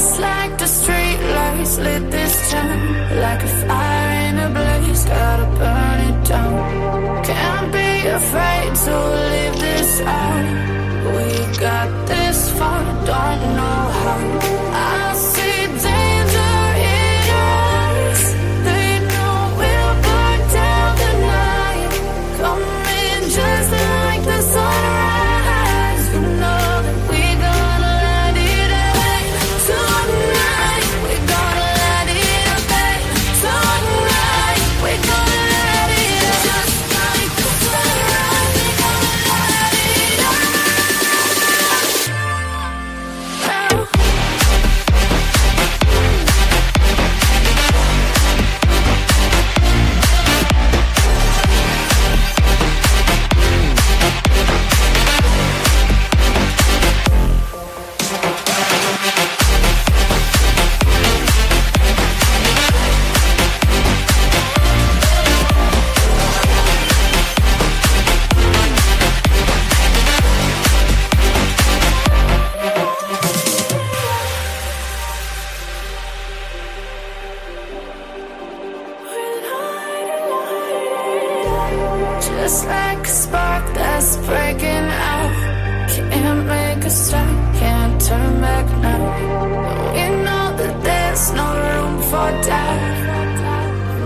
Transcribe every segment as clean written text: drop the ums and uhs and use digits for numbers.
Just like the street lights lit this town, like a fire in a blaze, gotta burn it down. Can't be afraid to leave this out. We got this far, don't know how. I see danger in your eyes. They know we'll burn down the night. Coming just like the sunrise. You know that we gonna let it rain. Tonight, we gonna let it rain. Tonight, we gonna let it rain. Just like the sunrise, we gonna let it rain. Just like a spark that's breaking out. Can't make a stop, can't turn back now. We know that there's no room for doubt.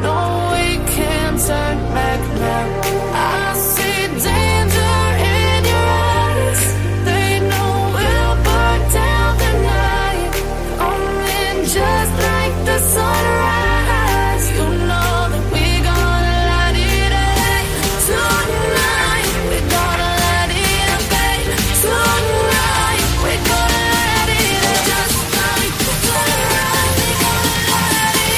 No, we can't turn back now. I see danger in your eyes. They know we'll burn down the night. Coming just like the sunrise. You know that we gonna let it rain. Tonight, we gonna let it rain. Tonight, we gonna let it rain. Just like the sunrise, we gonna let it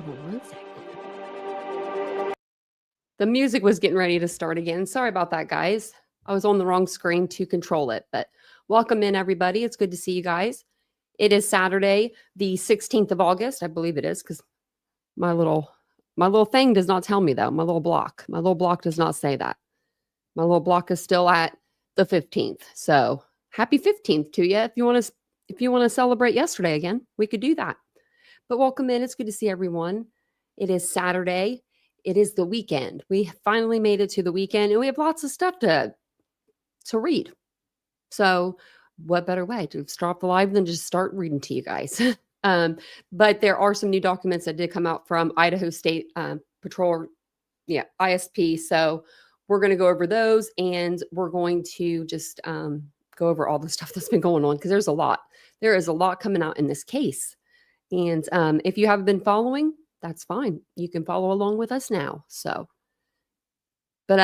One second. The music was getting ready to start again. Sorry about that, guys. I was on the wrong screen to control it, but welcome in, everybody. It's good to see you guys. It is Saturday, the 16th of August. I believe it is, because my little thing does not tell me, though. My little block does not say that. My little block is still at the 15th. So happy 15th to you. If you want to celebrate yesterday again, we could do that. But welcome in. It's good to see everyone. It is Saturday. It is the weekend. We finally made it to the weekend, and we have lots of stuff to read. So what better way to start the live than just start reading to you guys? But there are some new documents that did come out from Idaho State Patrol, ISP. So we're going to go over those, and we're going to just go over all the stuff that's been going on, because there's a lot. There is a lot coming out in this case. And if you haven't been following, that's fine. You can follow along with us now. So, but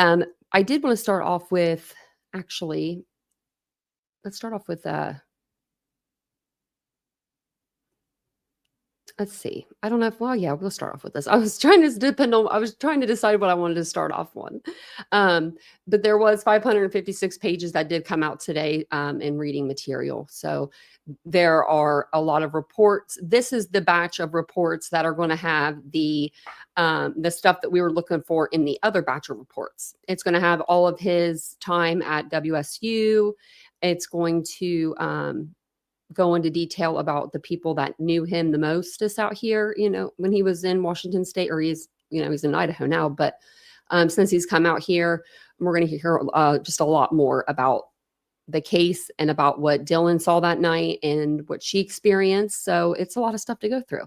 I did want to start off with, actually, let's start off with, let's see. I don't know if, well, yeah, we'll start off with this. I was trying to decide what I wanted to start off on. But there was 556 pages that did come out today in reading material. So there are a lot of reports. This is the batch of reports that are going to have the stuff that we were looking for in the other batch of reports. It's going to have all of his time at WSU. It's going to go into detail about the people that knew him the mostest out here, when he was in Washington State, or he's in Idaho now. But since he's come out here, we're going to hear just a lot more about the case and about what Dylan saw that night and what she experienced. So it's a lot of stuff to go through.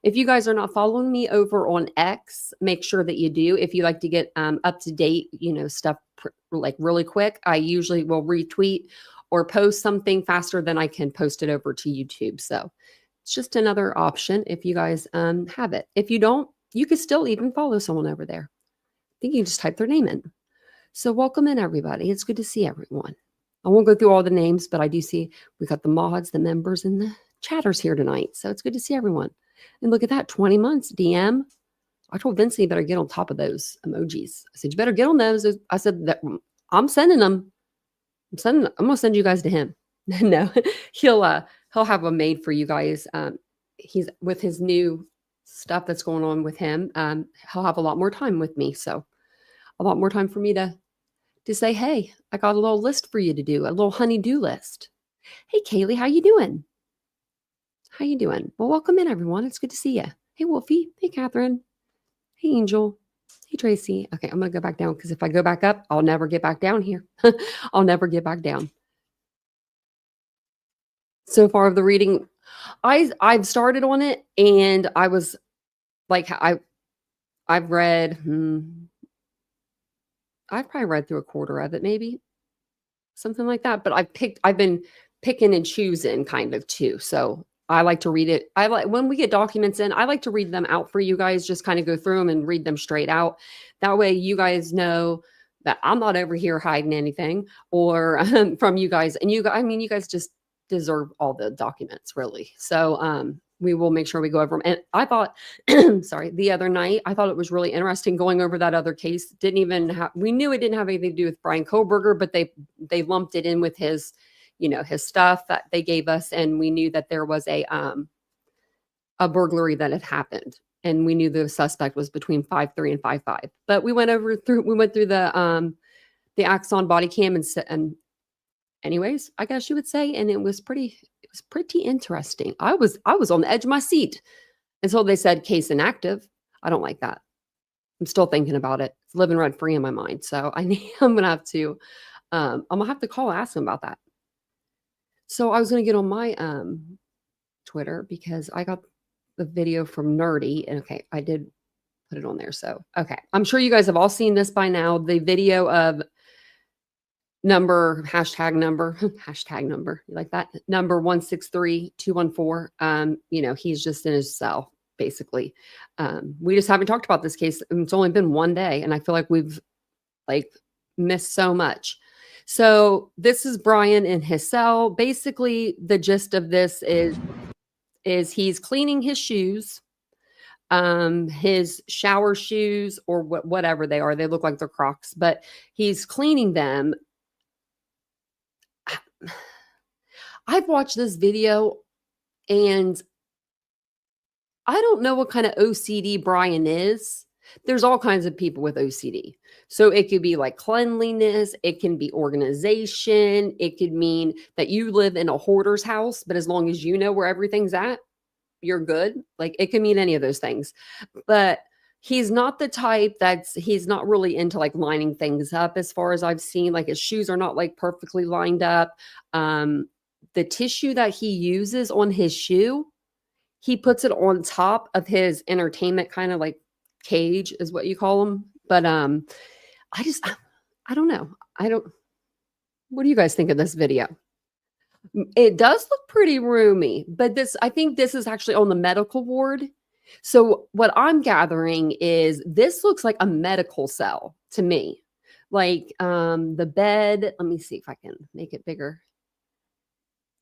If you guys are not following me over on X, make sure that you do. If you like to get up to date, stuff like really quick, I usually will retweet or post something faster than I can post it over to YouTube. So it's just another option if you guys have it. If you don't, you can still even follow someone over there. I think you can just type their name in. So welcome in, everybody. It's good to see everyone. I won't go through all the names, but I do see we got the mods, the members, and the chatters here tonight. So it's good to see everyone. And look at that, 20 months DM. I told Vince he better get on top of those emojis. I said, you better get on those. I said, I'm sending them. I'm going to send you guys to him. No, he'll have them made for you guys. He's with his new stuff that's going on with him. He'll have a lot more time with me. So a lot more time for me to say, hey, I got a little list for you to do, a little honey-do list. Hey, Kaylee, how you doing? How you doing? Well, welcome in, everyone. It's good to see you. Hey, Wolfie. Hey, Catherine. Hey, Angel. Hey, Tracy. Okay, I'm going to go back down because if I go back up, I'll never get back down here. I'll never get back down. So far of the reading, I've started on it, and I was like, I've read, I've probably read through a quarter of it, maybe something like that. But I've been picking and choosing kind of too. So I like to read it. I like when we get documents in, I like to read them out for you guys, just kind of go through them and read them straight out. That way you guys know that I'm not over here hiding anything or from you guys. And you guys just deserve all the documents, really. So we will make sure we go over them. And I thought, sorry, the other night, I thought it was really interesting going over that other case. We knew it didn't have anything to do with Brian Koberger, but they lumped it in with his, his stuff that they gave us. And we knew that there was a burglary that had happened. And we knew the suspect was between 5'3" and 5'5". But we went through the Axon body cam and anyways, I guess you would say, and it was pretty interesting. I was on the edge of my seat until they said case inactive. I don't like that. I'm still thinking about it. It's living rent free in my mind. So I'm gonna have to ask him about that. So I was gonna get on my Twitter because I got the video from Nerdy, and okay, I did put it on there. So okay, I'm sure you guys have all seen this by now. The video of hashtag number, you like that? Number 163214. He's just in his cell, basically. We just haven't talked about this case. It's only been one day, and I feel like we've missed so much. So this is Brian in his cell. Basically, the gist of this is he's cleaning his shoes, his shower shoes, or whatever they are. They look like they're Crocs, but he's cleaning them. I've watched this video and I don't know what kind of OCD Brian is. There's all kinds of people with OCD. So it could be like cleanliness. It can be organization. It could mean that you live in a hoarder's house, but as long as you know where everything's at, you're good. Like it can mean any of those things. But he's not the type he's not really into lining things up as far as I've seen. His shoes are not perfectly lined up. The tissue that he uses on his shoe, he puts it on top of his entertainment kind of cage is what you call them. But I don't know. What do you guys think of this video? It does look pretty roomy, but I think this is actually on the medical ward. So what I'm gathering is this looks like a medical cell to me. The bed, let me see if I can make it bigger.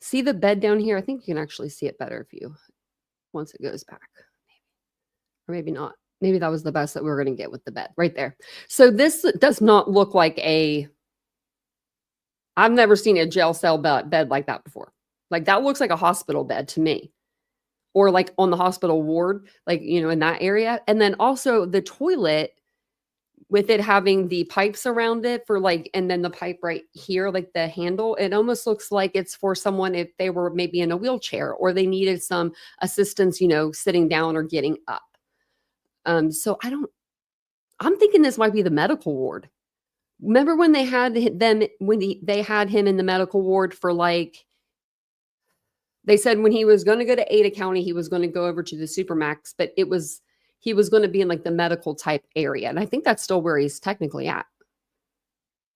See the bed down here? I think you can actually see it better once it goes back. Or maybe not. Maybe that was the best that we were going to get with the bed right there. So this does not look like I've never seen a jail cell bed like that before. That looks like a hospital bed to me. Or on the hospital ward, in that area. And then also the toilet with it having the pipes around it and then the pipe right here, the handle, it almost looks like it's for someone if they were maybe in a wheelchair or they needed some assistance, sitting down or getting up. So I'm thinking this might be the medical ward. Remember when they had they had him in the medical ward for They said when he was going to go to Ada County, he was going to go over to the Supermax, but he was going to be in like the medical type area. And I think that's still where he's technically at.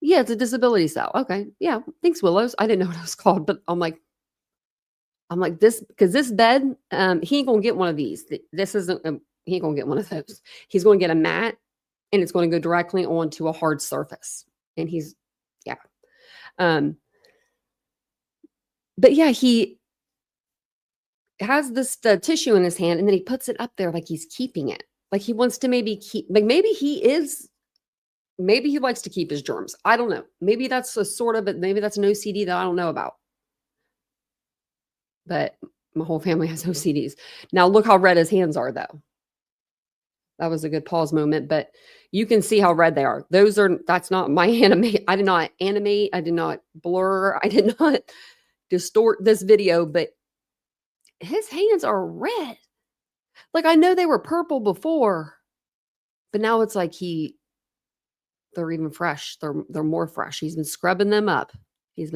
Yeah, it's a disability cell. Okay. Yeah. Thanks, Willows. I didn't know what it was called, but I'm like this, because this bed, he ain't gonna get one of these. This isn't he ain't gonna get one of those. He's gonna get a mat, and it's going to go directly onto a hard surface. And he's yeah. But yeah, he has this tissue in his hand, and then he puts it up there like he's keeping it. Like he wants to maybe keep, like maybe he likes to keep his germs. I don't know. Maybe that's a sort of it. Maybe that's an OCD that I don't know about. But my whole family has OCDs. Now look how red his hands are, though. That was a good pause moment, but you can see how red they are. That's not my animate. I did not animate. I did not blur. I did not distort this video, but his hands are red. Like I know they were purple before, but now it's like they're even fresh. They're more fresh. He's been scrubbing them up. It's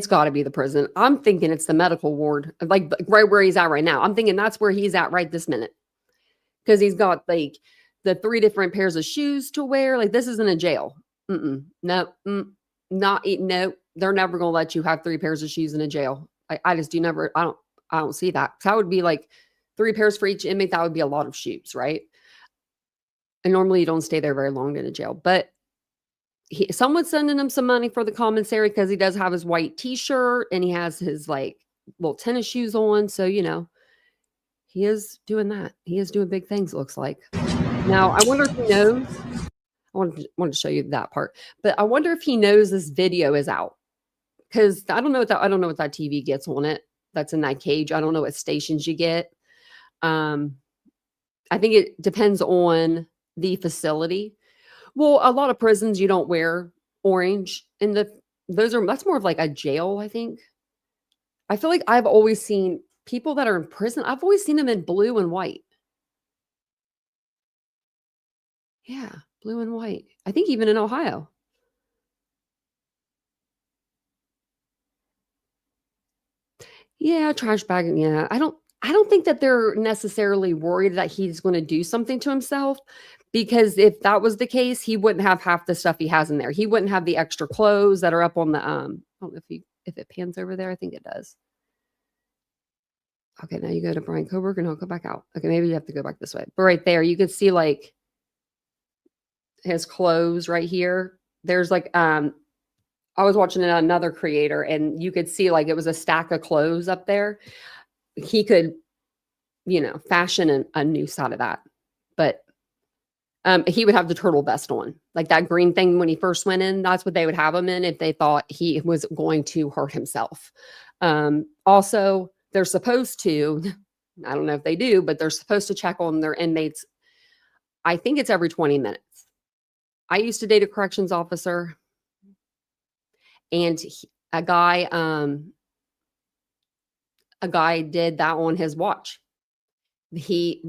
got to be the prison. I'm thinking it's the medical ward, like right where he's at right now. I'm thinking that's where he's at right this minute, because he's got like the 3 different pairs of shoes to wear. Like this isn't a jail. No, no. They're never gonna let you have 3 pairs of shoes in a jail. I just do never. I don't see that. That would be like 3 pairs for each inmate. That would be a lot of shoes, right? And normally you don't stay there very long in a jail, but someone's sending him some money for the commissary because he does have his white t-shirt and he has his like little tennis shoes on. So, he is doing that. He is doing big things, it looks like. Now, I wonder if he knows. I wanted to show you that part, but I wonder if he knows this video is out, because I don't know what that TV gets on it. That's in that cage. I don't know what stations you get. I think it depends on the facility. Well, a lot of prisons you don't wear orange, and that's more of like a jail, I think. I feel like I've always seen people that are in prison, I've always seen them in blue and white. Yeah, blue and white. I think even in Ohio. Yeah, trash bag. Yeah, I don't think that they're necessarily worried that he's going to do something to himself, because if that was the case, he wouldn't have half the stuff he has in there. He wouldn't have the extra clothes that are up on the I don't know if it pans over there. I think it does. Okay, now you go to Brian Coburg and I'll go back out. Okay, maybe you have to go back this way. But right there, you can see like his clothes right here. There's like I was watching another creator, and you could see like it was a stack of clothes up there. He could, fashion a noose out of that. But he would have the turtle vest on, like that green thing when he first went in. That's what they would have him in if they thought he was going to hurt himself. Also, they're supposed to, I don't know if they do, but they're supposed to check on their inmates. I think it's every 20 minutes. I used to date a corrections officer, and a guy did that on his watch. The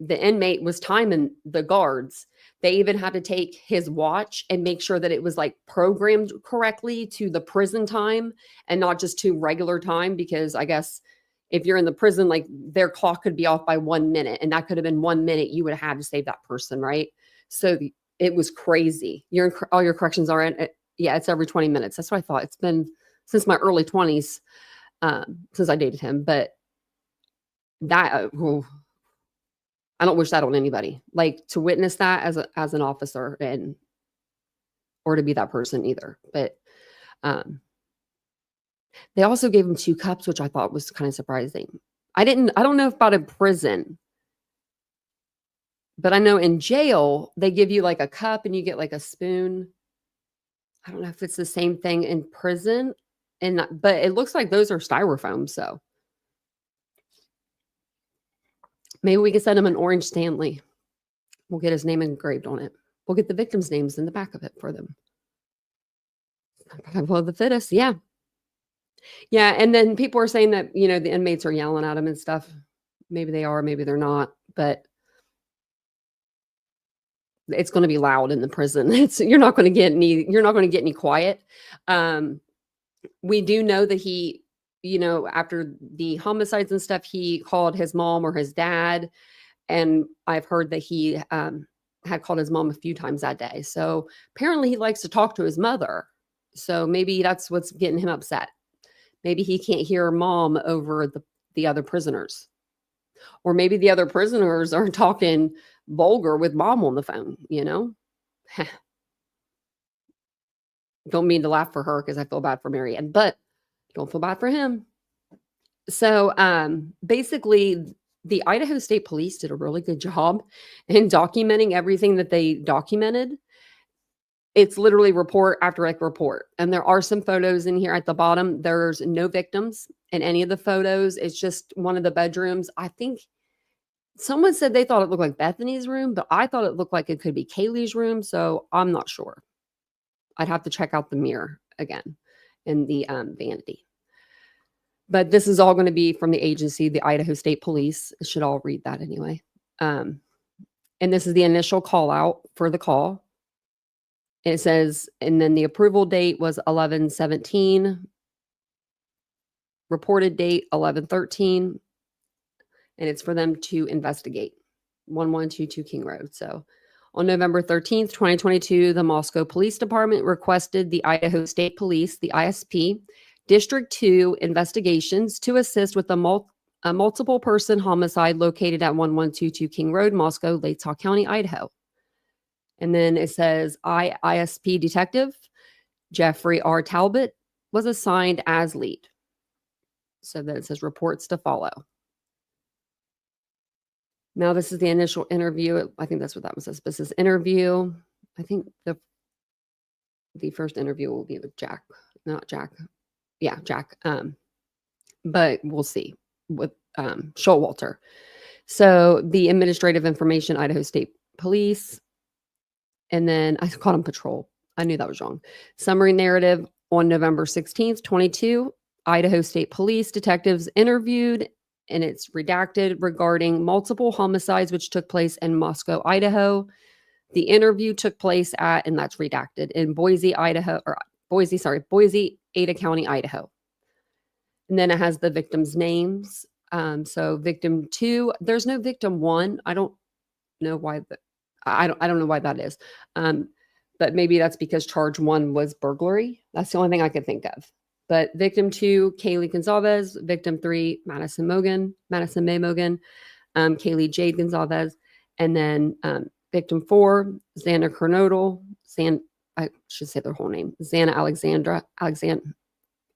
inmate was timing the guards. They even had to take his watch and make sure that it was like programmed correctly to the prison time and not just to regular time, because I guess if you're in the prison, like their clock could be off by 1 minute, and that could have been 1 minute you would have had to save that person, right? So it was crazy. All your corrections are in. Yeah, it's every 20 minutes. That's what I thought. It's been since my early 20s since I dated him, but that I don't wish that on anybody. Like to witness that as an officer, or to be that person either. But they also gave him 2 cups, which I thought was kind of surprising. I don't know about in prison, but I know in jail they give you like a cup and you get like a spoon. I don't know if it's the same thing in prison, but it looks like those are styrofoam. So maybe we can send him an orange Stanley. We'll get his name engraved on it. We'll get the victims' names in the back of it for them. Survival of the fittest. Yeah. Yeah. And then people are saying that, the inmates are yelling at him and stuff. Maybe they are, maybe they're not. But it's going to be loud in the prison. You're not going to get any quiet. We do know that he, after the homicides and stuff, he called his mom or his dad. And I've heard that he had called his mom a few times that day. So apparently he likes to talk to his mother. So maybe that's what's getting him upset. Maybe he can't hear mom over the other prisoners. Or maybe the other prisoners are talking vulgar with mom on the phone, Don't mean to laugh for her because I feel bad for Marianne, but don't feel bad for him. So basically, the Idaho State Police did a really good job in documenting everything that they documented. It's literally report after report. And there are some photos in here at the bottom. There's no victims in any of the photos. It's just one of the bedrooms. I think someone said they thought it looked like Bethany's room, but I thought it looked like it could be Kaylee's room. So I'm not sure. I'd have to check out the mirror again in the vanity. But this is all going to be from the agency, the Idaho State Police. I should all read that anyway. And this is the initial call out for the call. It says, and then the approval date was 11/17. Reported date 11/13. And it's for them to investigate 1122 King Road. So on November 13th, 2022, the Moscow Police Department requested the Idaho State Police, the ISP, District 2 investigations to assist with a multiple person homicide located at 1122 King Road, Moscow, Latah County, Idaho. And then it says ISP detective Jeffrey R. Talbot was assigned as lead. So then it says reports to follow. Now this is the initial interview. I think that's what that one says. This is interview. I think the first interview will be with Jack, not Jack. Yeah, Jack. But we'll see with Showalter. So the administrative information, Idaho State Police. And then I called him patrol. I knew that was wrong. Summary narrative on November 16th, 22, Idaho State Police detectives interviewed, and it's redacted, regarding multiple homicides which took place in Moscow, Idaho. The interview took place at, and that's redacted, in Boise, Ada County, Idaho. And then it has the victims' names. So victim 2, there's no victim 1. I don't know why I don't know why that is. But maybe that's because charge 1 was burglary. That's the only thing I could think of. But victim 2, Kaylee Gonzalez. Victim 3, Madison May Mogan. Kaylee Jade Gonzalez. And then victim 4, Xana Kernodle. I should say their whole name. Xana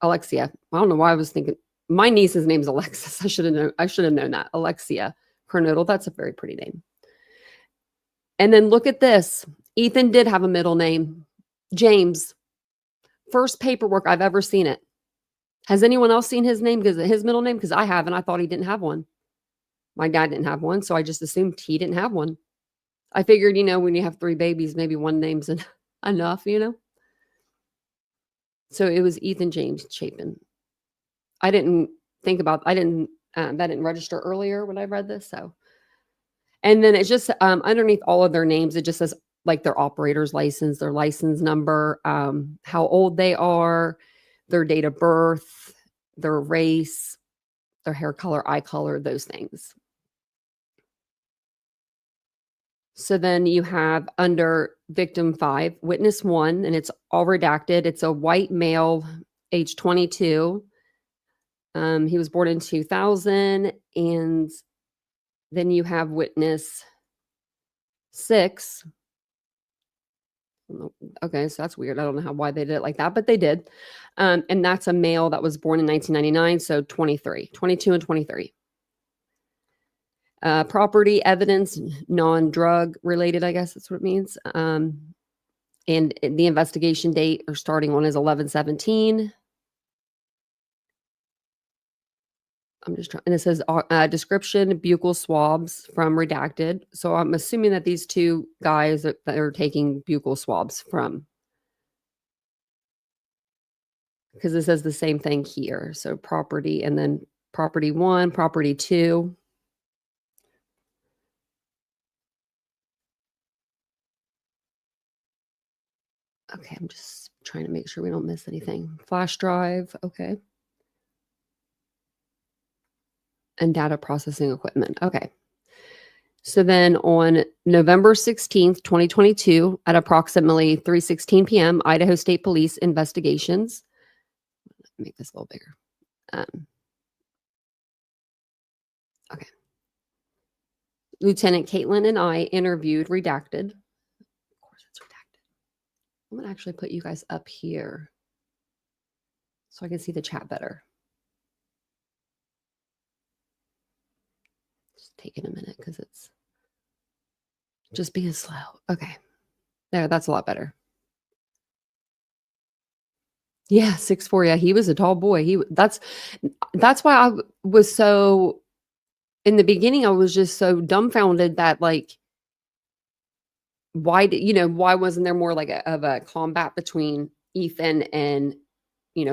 Alexia. I don't know why I was thinking. My niece's name's Alexis. I should have known that. Alexia Kernodle. That's a very pretty name. And then look at this. Ethan did have a middle name. James. First paperwork I've ever seen it. Has anyone else seen his name? His middle name? Because I haven't. I thought he didn't have one. My dad didn't have one, so I just assumed he didn't have one. I figured, when you have 3 babies, maybe one name's enough, So it was Ethan James Chapin. That didn't register earlier when I read this. So, and then it's just underneath all of their names, it just says like their operator's license, their license number, how old they are, their date of birth, their race, their hair color, eye color, those things. So then you have under victim 5, witness 1, and it's all redacted. It's a white male, age 22. He was born in 2000. And then you have witness 6. Okay, so that's weird. I don't know why they did it like that, but they did. And that's a male that was born in 1999, so 22 and 23. Property evidence, non-drug related, I guess that's what it means. And the investigation date or starting on is 11/17. I'm just trying, and it says description, buccal swabs from redacted. So I'm assuming that these 2 guys that are taking buccal swabs from, because it says the same thing here. So property, and then property 1, property 2. Okay, I'm just trying to make sure we don't miss anything. Flash drive, okay. And data processing equipment, okay. So then on November 16th, 2022, at approximately 3:16 p.m., Idaho State Police investigations. Make this a little bigger. Okay. Lieutenant Caitlin and I interviewed redacted. Of course, it's redacted. I'm going to actually put you guys up here so I can see the chat better. Just taking a minute because it's just being slow. Okay. There, that's a lot better. Yeah, 6'4". Yeah, he was a tall boy. That's why I was so, in the beginning, I was just so dumbfounded that, like, why wasn't there more like of a combat between Ethan and,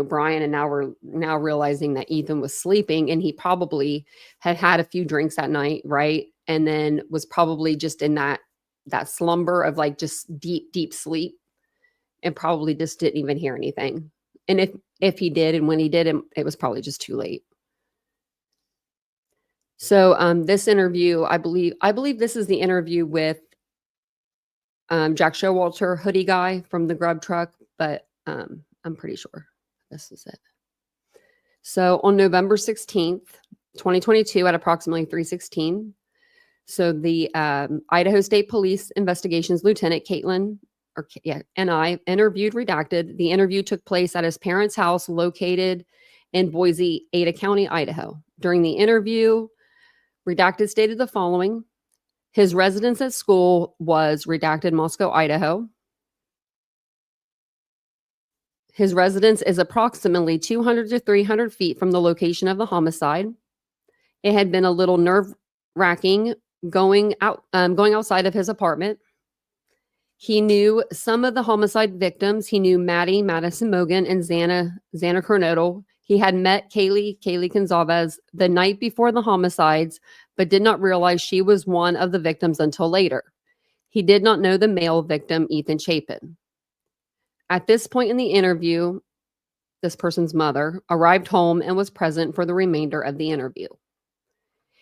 Brian? And now we're realizing that Ethan was sleeping and he probably had a few drinks that night, right? And then was probably just in that slumber of like just deep sleep, and probably just didn't even hear anything. And if he did, and when he did, it was probably just too late. So this interview, I believe this is the interview with Jack Showalter, hoodie guy from the grub truck, but I'm pretty sure this is it. So on November 16th, 2022, at approximately 3:16, so the Idaho State Police Investigations Lieutenant Caitlin and I interviewed redacted. The interview took place at his parents' house located in Boise, Ada County, Idaho. During the interview, redacted stated the following: his residence at school was redacted Moscow, Idaho. His residence is approximately 200 to 300 feet from the location of the homicide. It had been a little nerve-wracking going outside of his apartment. He knew some of the homicide victims. He knew Maddie Madison Mogan and Xana Kernodle. He had met Kaylee Gonzalez the night before the homicides, but did not realize she was one of the victims until later. He did not know the male victim, Ethan Chapin. At this point in the interview, this person's mother arrived home and was present for the remainder of the interview.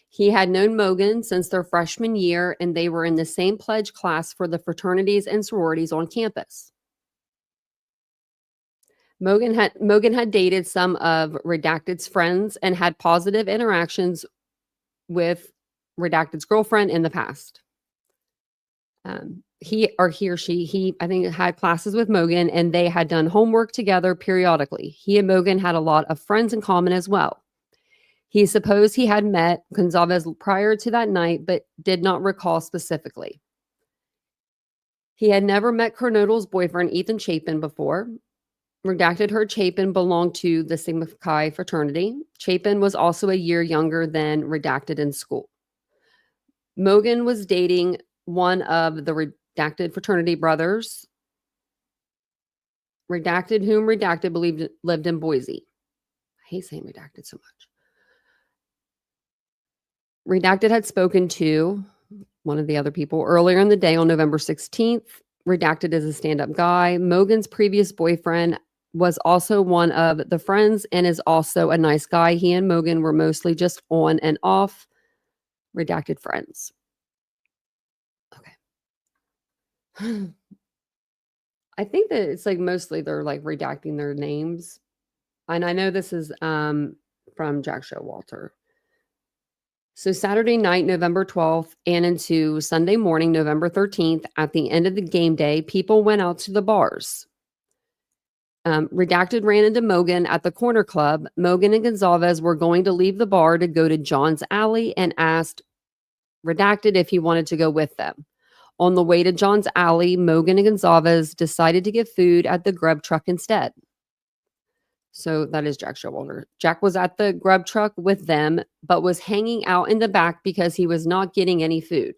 He had known Mogan since their freshman year, and they were in the same pledge class for the fraternities and sororities on campus. Mogan had dated some of Redacted's friends and had positive interactions with Redacted's girlfriend in the past. He or she, I think, had classes with Mogan, and they had done homework together periodically. He and Mogan had a lot of friends in common as well. He supposed he had met Gonzalez prior to that night, but did not recall specifically. He had never met Kernodle's boyfriend, Ethan Chapin, before. Redacted heard Chapin belonged to the Sigma Chi fraternity. Chapin was also a year younger than Redacted in school. Mogan was dating one of the Redacted fraternity brothers, whom Redacted believed lived in Boise. I hate saying Redacted so much. Redacted had spoken to one of the other people earlier in the day on November 16th. Redacted is a stand-up guy. Mogan's previous boyfriend was also one of the friends and is also a nice guy. He and Mogan were mostly just on and off Redacted friends. Okay. I think that it's like mostly they're like redacting their names. And I know this is from Jack Showalter. So Saturday night, November 12th, and into Sunday morning, November 13th, at the end of the game day, people went out to the bars. Redacted ran into Mogan at the corner club. Mogan and Gonzalez were going to leave the bar to go to John's Alley and asked Redacted if he wanted to go with them. On the way to John's Alley, Mogan and Gonzalez decided to get food at the grub truck instead. So that is Jack Showalter. Jack was at the grub truck with them, but was hanging out in the back because he was not getting any food.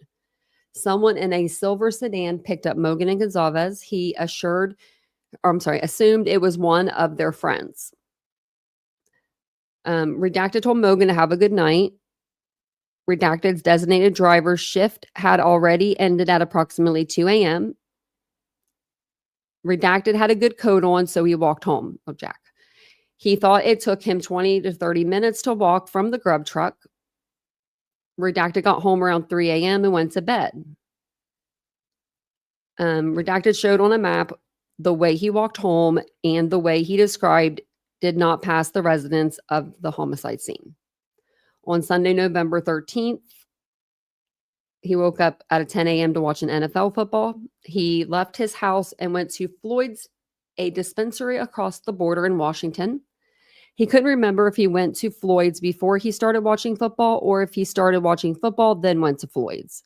Someone in a silver sedan picked up Mogan and Gonzalez. He assumed it was one of their friends. Redacted told Mogan to have a good night. Redacted's designated driver's shift had already ended at approximately 2 a.m. Redacted had a good coat on, so he walked home. Oh, Jack. He thought it took him 20 to 30 minutes to walk from the grub truck. Redacted got home around 3 a.m. and went to bed. Redacted showed on a map the way he walked home and the way he described did not pass the residence of the homicide scene. On Sunday, November 13th, he woke up at 10 a.m. to watch an NFL football. He left his house and went to Floyd's, a dispensary across the border in Washington. He couldn't remember if he went to Floyd's before he started watching football or if he started watching football, then went to Floyd's.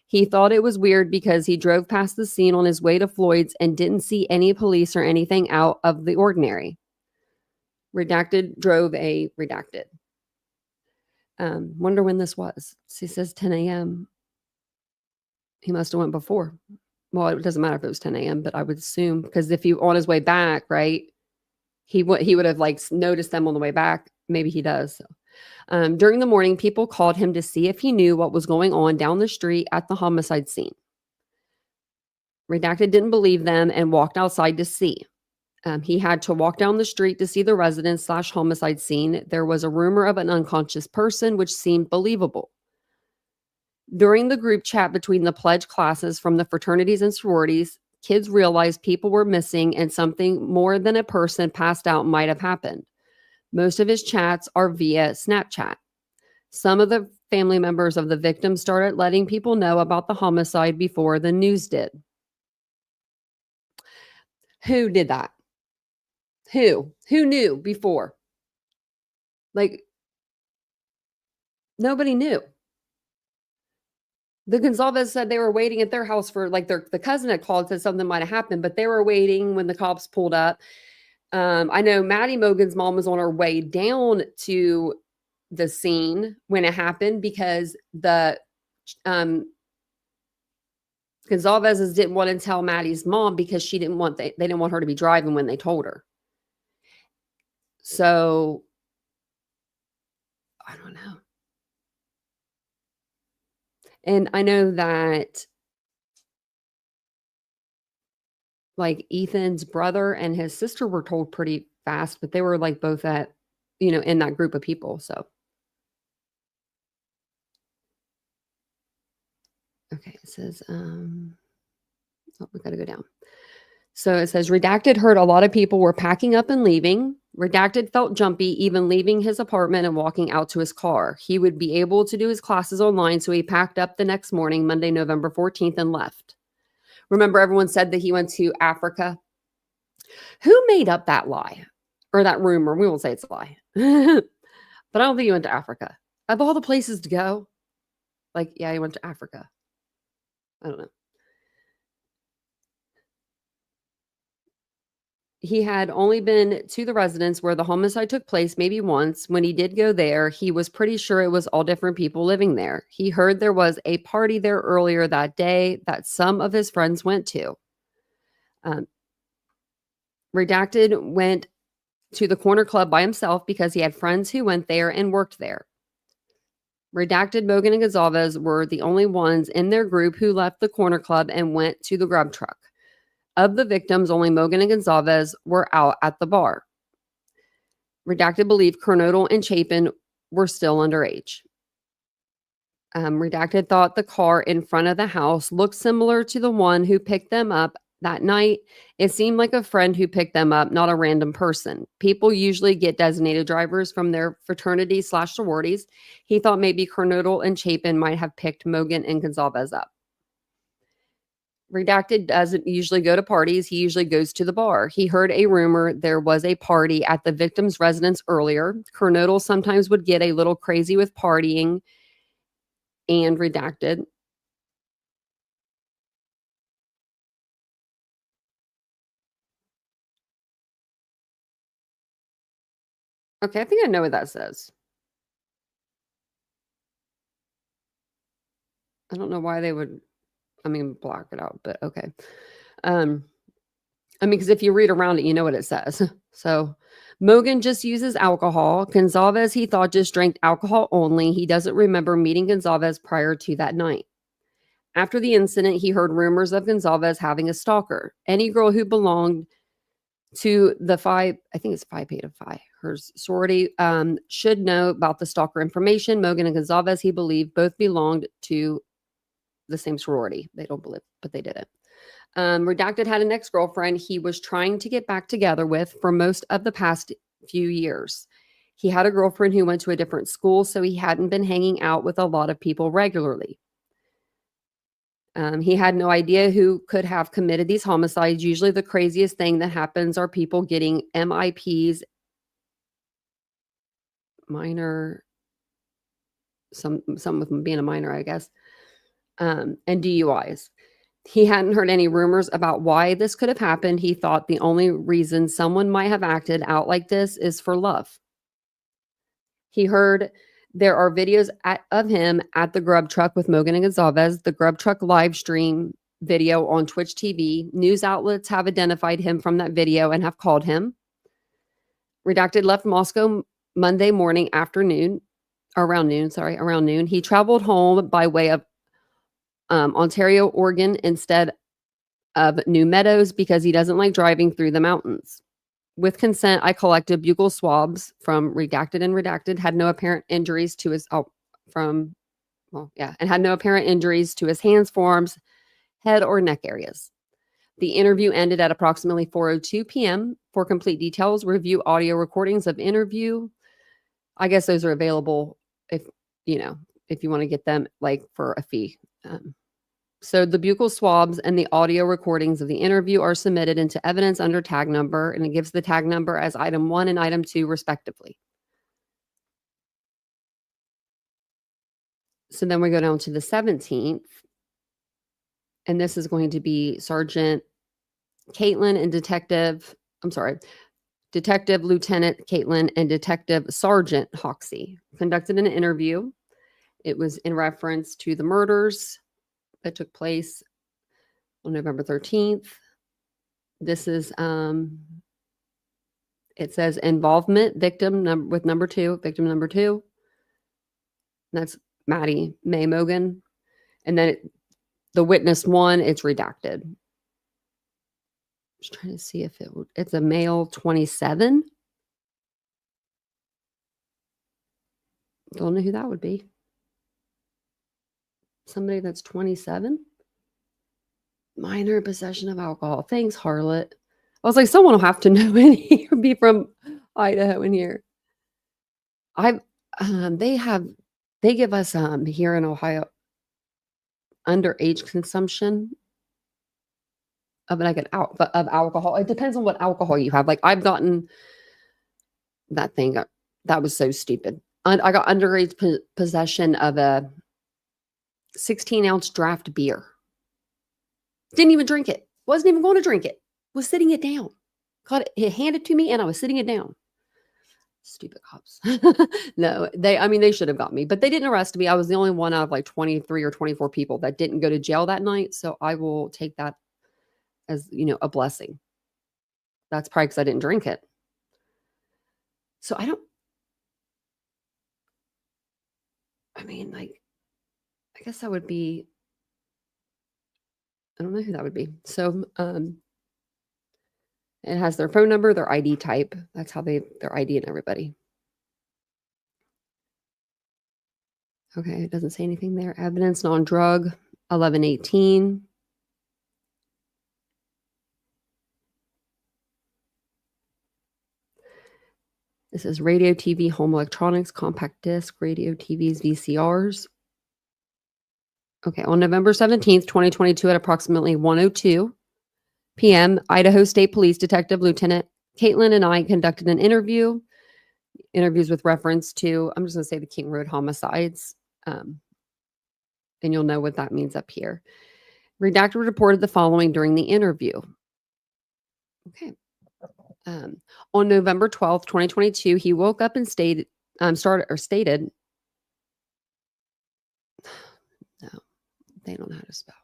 He thought it was weird because he drove past the scene on his way to Floyd's and didn't see any police or anything out of the ordinary. Redacted drove a redacted. Wonder when this was. He says 10 a.m. He must have went before. Well, it doesn't matter if it was 10 a.m., but I would assume because if he on his way back, right, he would have like noticed them on the way back. Maybe he does. So. During the morning, people called him to see if he knew what was going on down the street at the homicide scene. Redacted didn't believe them and walked outside to see. He had to walk down the street to see the residence/homicide scene. There was a rumor of an unconscious person, which seemed believable. During the group chat between the pledge classes from the fraternities and sororities, kids realized people were missing and something more than a person passed out might have happened. Most of his chats are via Snapchat. Some of the family members of the victim started letting people know about the homicide before the news did. Who did that? Who knew before? Like, nobody knew. The Gonzalez said they were waiting at their house for, like, the cousin had called, said something might have happened, but they were waiting when the cops pulled up. I know Maddie Mogan's mom was on her way down to the scene when it happened because the Gonzalez's didn't want to tell Maddie's mom because she didn't want they didn't want her to be driving when they told her. So I don't know. And I know that like Ethan's brother and his sister were told pretty fast, but they were like both at, in that group of people. So. Okay. It says, we got to go down. So it says Redacted heard a lot of people were packing up and leaving. Redacted felt jumpy, even leaving his apartment and walking out to his car. He would be able to do his classes online, so he packed up the next morning, Monday, November 14th, and left. Remember, everyone said that he went to Africa? Who made up that lie? Or that rumor? We won't say it's a lie. But I don't think he went to Africa. Of all the places to go, like, yeah, he went to Africa. I don't know. He had only been to the residence where the homicide took place maybe once. When he did go there, he was pretty sure it was all different people living there. He heard there was a party there earlier that day that some of his friends went to. Redacted went to the corner club by himself because he had friends who went there and worked there. Redacted, Mogan, and Gonzalez were the only ones in their group who left the corner club and went to the grub truck. Of the victims, only Mogan and Gonzalez were out at the bar. Redacted believed Kernodle and Chapin were still underage. Redacted thought the car in front of the house looked similar to the one who picked them up that night. It seemed like a friend who picked them up, not a random person. People usually get designated drivers from their fraternities/sororities. He thought maybe Kernodle and Chapin might have picked Mogan and Gonzalez up. Redacted doesn't usually go to parties. He usually goes to the bar. He heard a rumor there was a party at the victim's residence earlier. Kernodle sometimes would get a little crazy with partying. And Redacted. Okay, I think I know what that says. I don't know why they would, block it out, but okay. Because if you read around it, you know what it says. So Mogan just uses alcohol. Gonzalez, he thought, just drank alcohol only. He doesn't remember meeting Gonzalez prior to that night. After the incident, he heard rumors of Gonzalez having a stalker. Any girl who belonged to the I think it's Phi Beta Phi, her sorority, should know about the stalker information. Mogan and Gonzalez, he believed, both belonged to the same sorority. They don't believe, but they didn't. Redacted had an ex-girlfriend he was trying to get back together with for most of the past few years. He had a girlfriend who went to a different school, so he hadn't been hanging out with a lot of people regularly. He had no idea who could have committed these homicides. Usually the craziest thing that happens are people getting MIPs, minor, some of them being a minor, I guess, and DUIs. He hadn't heard any rumors about why this could have happened. He thought the only reason someone might have acted out like this is for love. He heard there are videos of him at the grub truck with Mogan and Gonzalez, the grub truck live stream video on Twitch TV. News outlets have identified him from that video and have called him. Redacted left Moscow Monday morning around noon. He traveled home by way of Ontario, Oregon, instead of New Meadows because he doesn't like driving through the mountains. With consent, I collected buccal swabs from Redacted and Redacted, had no apparent injuries to his, and had no apparent injuries to his hands, forearms, head, or neck areas. The interview ended at approximately 4:02 p.m. For complete details, review audio recordings of interview. I guess those are available if you want to get them for a fee. So the buccal swabs and the audio recordings of the interview are submitted into evidence under tag number, and it gives the tag number as item 1 and item 2 respectively. So then we go down to the 17th, and this is going to be Sergeant Caitlin and Detective Lieutenant Caitlin and Detective Sergeant Hoxie conducted an interview. It was in reference to the murders that took place on November 13th. This is, it says involvement, victim number 2. That's Maddie Mae Mogan. And then the witness 1, it's redacted. Just trying to see if it's a male 27. Don't know who that would be. Somebody that's 27. Minor possession of alcohol. Thanks, Harlot. I was like, someone will have to know in here, be from Idaho in here. They give us here in Ohio underage consumption of of alcohol. It depends on what alcohol you have. I've gotten that thing that was so stupid. I got underage possession of a 16-ounce draft beer. Didn't even drink it. Wasn't even going to drink it. Was sitting it down. Got it handed to me and I was sitting it down. Stupid cops. No, they should have got me, but they didn't arrest me. I was the only one out of 23 or 24 people that didn't go to jail that night. So I will take that as, a blessing. That's probably because I didn't drink it. So I guess that would be, I don't know who that would be. So it has their phone number, their ID type. That's how they're IDing everybody. Okay, it doesn't say anything there. Evidence non-drug, 1118. This is radio, TV, home electronics, compact disc, radio, TVs, VCRs. Okay, on November 17th, 2022 at approximately 1:02 p.m., Idaho State Police Detective Lieutenant Caitlin and I conducted an interviews with reference to, I'm just going to say the King Road homicides, and you'll know what that means up here. Redacted reported the following during the interview. Okay. On November 12th, 2022, he woke up and stated, no, they don't know how to spell.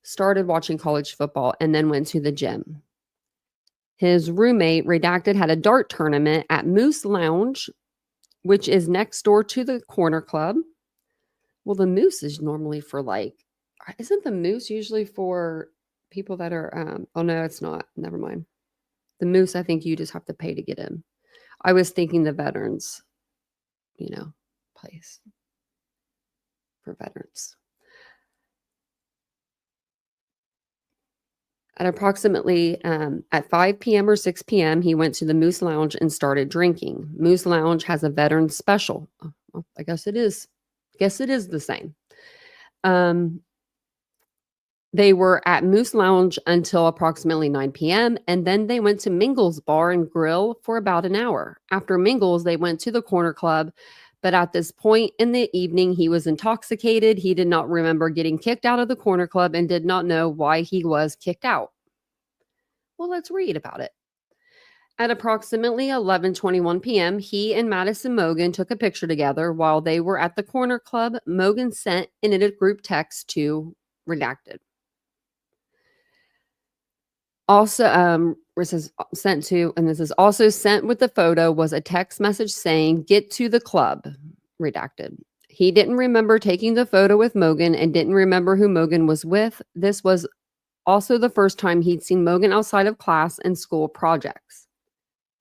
Started watching college football and then went to the gym. His roommate, Redacted, had a dart tournament at Moose Lounge, which is next door to the Corner Club. Well, the Moose is normally for Isn't the moose usually for people that are, oh no, it's not. Never mind. The moose, I think you just have to pay to get in. I was thinking the veterans, place for veterans. At approximately at 5 p.m. or 6 p.m., he went to the Moose Lounge and started drinking. Moose Lounge has a veterans special. Oh, well, I guess it is. I guess it is the same. They were at Moose Lounge until approximately 9 p.m., and then they went to Mingle's Bar and Grill for about an hour. After Mingle's, they went to the Corner Club, but at this point in the evening, he was intoxicated. He did not remember getting kicked out of the Corner Club and did not know why he was kicked out. Well, let's read about it. At approximately 11:21 p.m., he and Madison Mogen took a picture together while they were at the Corner Club. Mogen sent in a group text to Redacted. Also, this is sent to, and this is also sent with the photo, was a text message saying, "Get to the club," Redacted. He didn't remember taking the photo with Mogen and didn't remember who Mogen was with. This was also the first time he'd seen Mogen outside of class and school projects.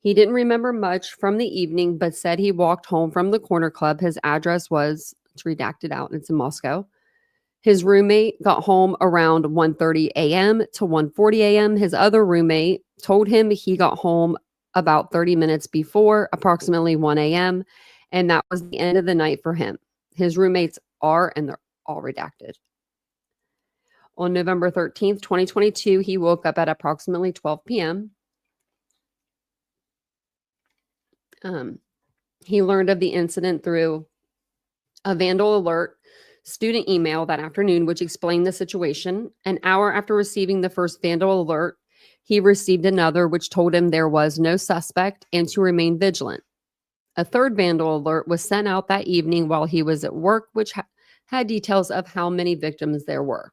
He didn't remember much from the evening, but said he walked home from the Corner Club. His address was, it's redacted out, it's in Moscow. His roommate got home around 1:30 a.m. to 1:40 a.m. His other roommate told him he got home about 30 minutes before, approximately 1 a.m., and that was the end of the night for him. His roommates are, and they're all redacted. On November 13th, 2022, he woke up at approximately 12 p.m. He learned of the incident through a vandal alert student email that afternoon, which explained the situation. An hour after receiving the first vandal alert, he received another, which told him there was no suspect and to remain vigilant. A third vandal alert was sent out that evening while he was at work, which had details of how many victims there were.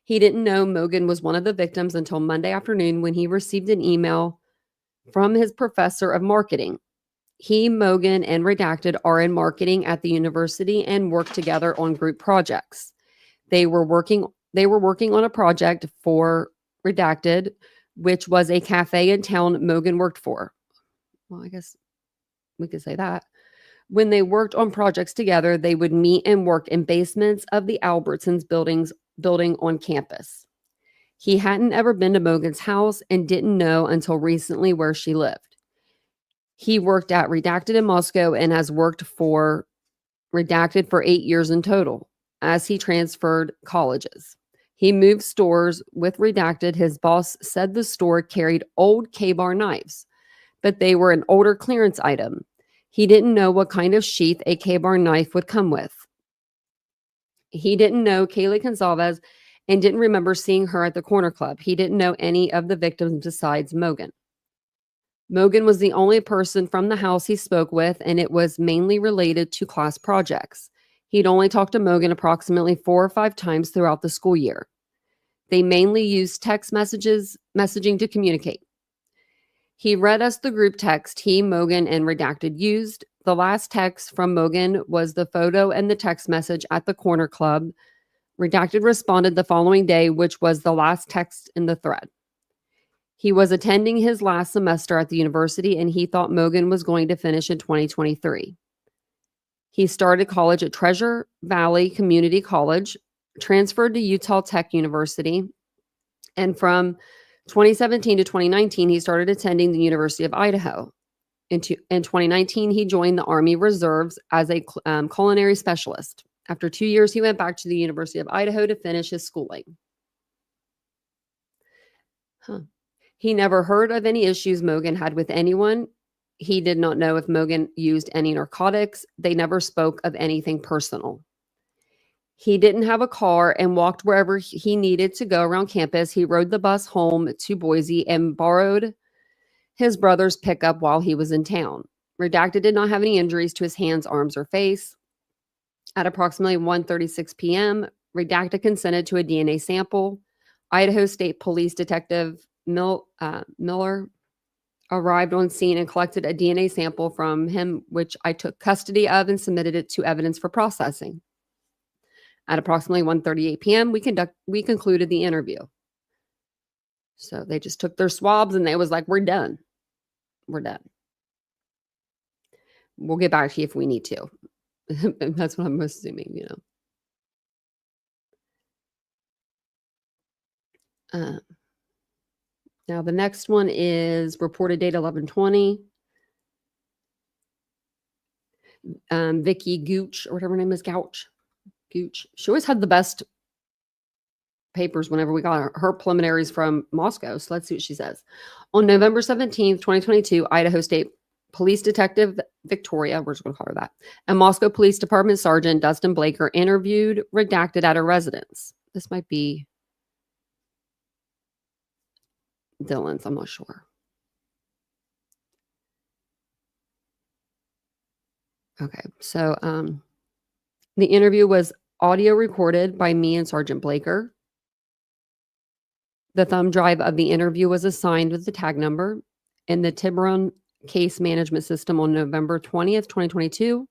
He didn't know Mogen was one of the victims until Monday afternoon when he received an email from his professor of marketing. He, Mogen, and Redacted are in marketing at the university and work together on group projects. They were working on a project for Redacted, which was a cafe in town Mogen worked for. Well, I guess we could say that. When they worked on projects together, they would meet and work in basements of the Albertsons building on campus. He hadn't ever been to Mogen's house and didn't know until recently where she lived. He worked at Redacted in Moscow and has worked for Redacted for 8 years in total as he transferred colleges. He moved stores with Redacted. His boss said the store carried old K-bar knives, but they were an older clearance item. He didn't know what kind of sheath a K-bar knife would come with. He didn't know Kaylee Gonzalez and didn't remember seeing her at the Corner Club. He didn't know any of the victims besides Mogen. Mogen was the only person from the house he spoke with, and it was mainly related to class projects. He'd only talked to Mogen approximately 4 or 5 times throughout the school year. They mainly used text messaging to communicate. He read us the group text he, Mogen, and Redacted used. The last text from Mogen was the photo and the text message at the Corner Club. Redacted responded the following day, which was the last text in the thread. He was attending his last semester at the university, and he thought Mogen was going to finish in 2023. He started college at Treasure Valley Community College, transferred to Utah Tech University, and from 2017 to 2019, he started attending the University of Idaho. In 2019, he joined the Army Reserves as a culinary specialist. After 2 years, he went back to the University of Idaho to finish his schooling. He never heard of any issues Mogen had with anyone. He did not know if Mogen used any narcotics. They never spoke of anything personal. He didn't have a car and walked wherever he needed to go around campus. He rode the bus home to Boise and borrowed his brother's pickup while he was in town. Redacted did not have any injuries to his hands, arms, or face. At approximately 1:36 p.m., Redacted consented to a DNA sample. Idaho State Police Detective Miller arrived on scene and collected a DNA sample from him, which I took custody of and submitted it to evidence for processing. At approximately 1:38 p.m., we concluded the interview. So they just took their swabs and they was like, we're done. We're done. We'll get back to you if we need to. That's what I'm assuming, you know. Now the next one is reported date 11/20. Vicky Gooch, or whatever her name is, Gooch. She always had the best papers whenever we got her preliminaries from Moscow. So let's see what she says. On November 17th, 2022, Idaho State Police Detective Victoria, we're just going to call her that, and Moscow Police Department Sergeant Dustin Blaker interviewed redacted at her residence. This might be Dylan's, I'm not sure. Okay, so the interview was audio recorded by me and Sergeant Blaker. The thumb drive of the interview was assigned with the tag number in the Tiburon case management system on November 20th, 2022.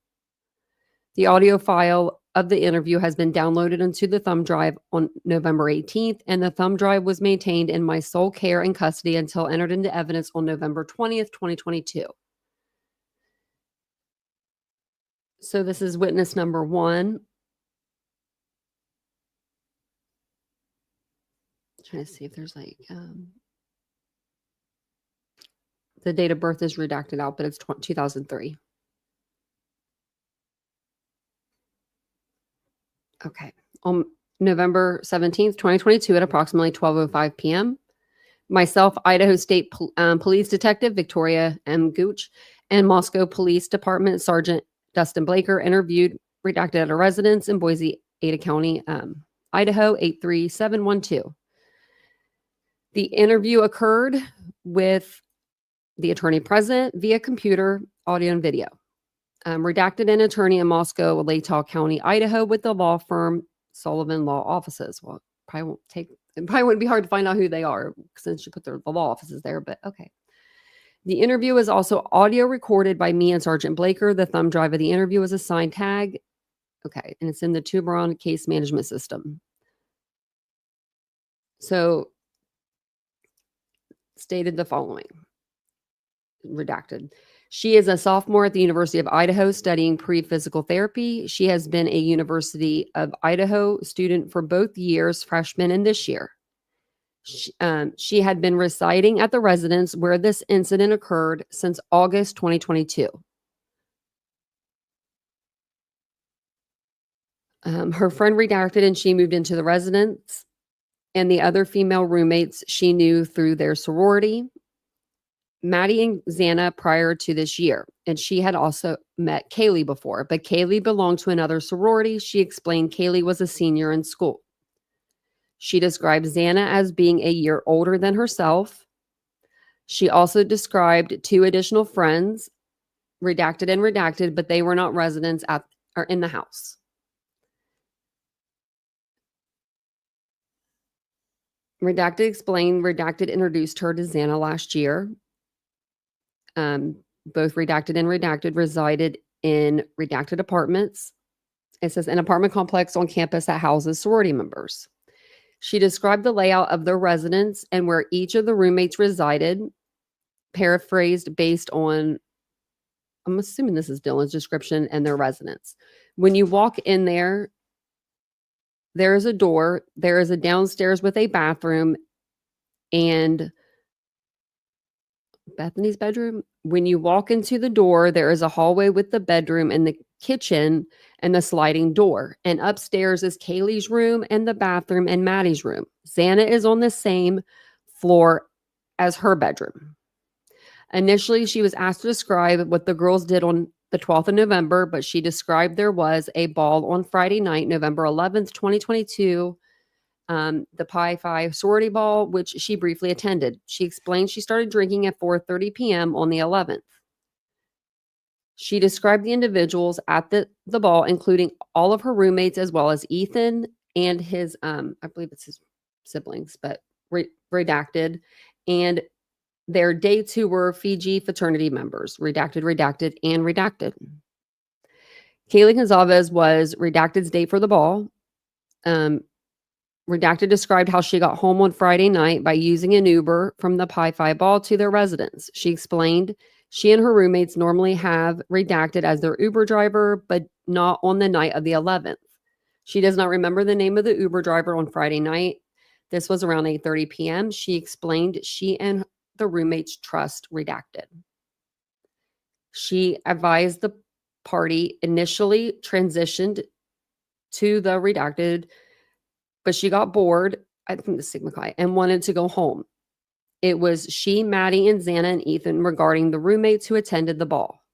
The audio file of the interview has been downloaded into the thumb drive on November 18th, and the thumb drive was maintained in my sole care and custody until entered into evidence on November 20th, 2022. So this is witness number 1. Trying to see if there's like the date of birth is redacted out, but it's 2003. Okay. On November 17th, 2022 at approximately 12:05 p.m., myself, Idaho State Police Detective Victoria M. Gooch, and Moscow Police Department Sergeant Dustin Blaker interviewed redacted at a residence in Boise, Ada County, Idaho 83712. The interview occurred with the attorney present via computer, audio, and video. Redacted an attorney in Moscow, Latah County, Idaho, with the law firm Sullivan Law Offices. Well, it probably wouldn't be hard to find out who they are since you put the law offices there, but okay. The interview was also audio recorded by me and Sergeant Blaker. The thumb drive of the interview was assigned tag. Okay, and it's in the Tiburon case management system. So, stated the following. Redacted. She is a sophomore at the University of Idaho studying pre-physical therapy. She has been a University of Idaho student for both years, freshman and this year. She had been residing at the residence where this incident occurred since August 2022. Her friend redacted and she moved into the residence, and the other female roommates she knew through their sorority, Maddie and Xana, prior to this year. And she had also met Kaylee before, but Kaylee belonged to another sorority. She explained Kaylee was a senior in school. She described Xana as being a year older than herself. She also described 2 additional friends, redacted, but they were not residents at or in the house. Redacted explained redacted introduced her to Xana last year. Both redacted and redacted resided in redacted apartments. It says an apartment complex on campus that houses sorority members. She described the layout of their residence and where each of the roommates resided, paraphrased based on, I'm assuming this is Dylan's description, and their residence. When you walk in there, there is a door, there is a downstairs with a bathroom and Bethany's bedroom. When you walk into the door, there is a hallway with the bedroom and the kitchen and the sliding door. And upstairs is Kaylee's room and the bathroom and Maddie's room. Xana is on the same floor as her bedroom. Initially, she was asked to describe what the girls did on the 12th of November, but she described there was a ball on Friday night, November 11th, 2022, the Pi Phi sorority ball, which she briefly attended. She explained she started drinking at 4:30 p.m. on the 11th. She described the individuals at the ball, including all of her roommates, as well as Ethan and his, I believe it's his siblings, but redacted. And their dates who were Fiji fraternity members, redacted, and redacted. Kaylee Gonzalez was redacted's date for the ball. Redacted described how she got home on Friday night by using an Uber from the Pi-Phi Ball to their residence. She explained she and her roommates normally have Redacted as their Uber driver, but not on the night of the 11th. She does not remember the name of the Uber driver on Friday night. This was around 8:30 p.m. She explained she and the roommates trust Redacted. She advised the party initially transitioned to the Redacted, but she got bored, I think the Sigma Chi, and wanted to go home. It was she, Maddie, and Xana and Ethan regarding the roommates who attended the ball.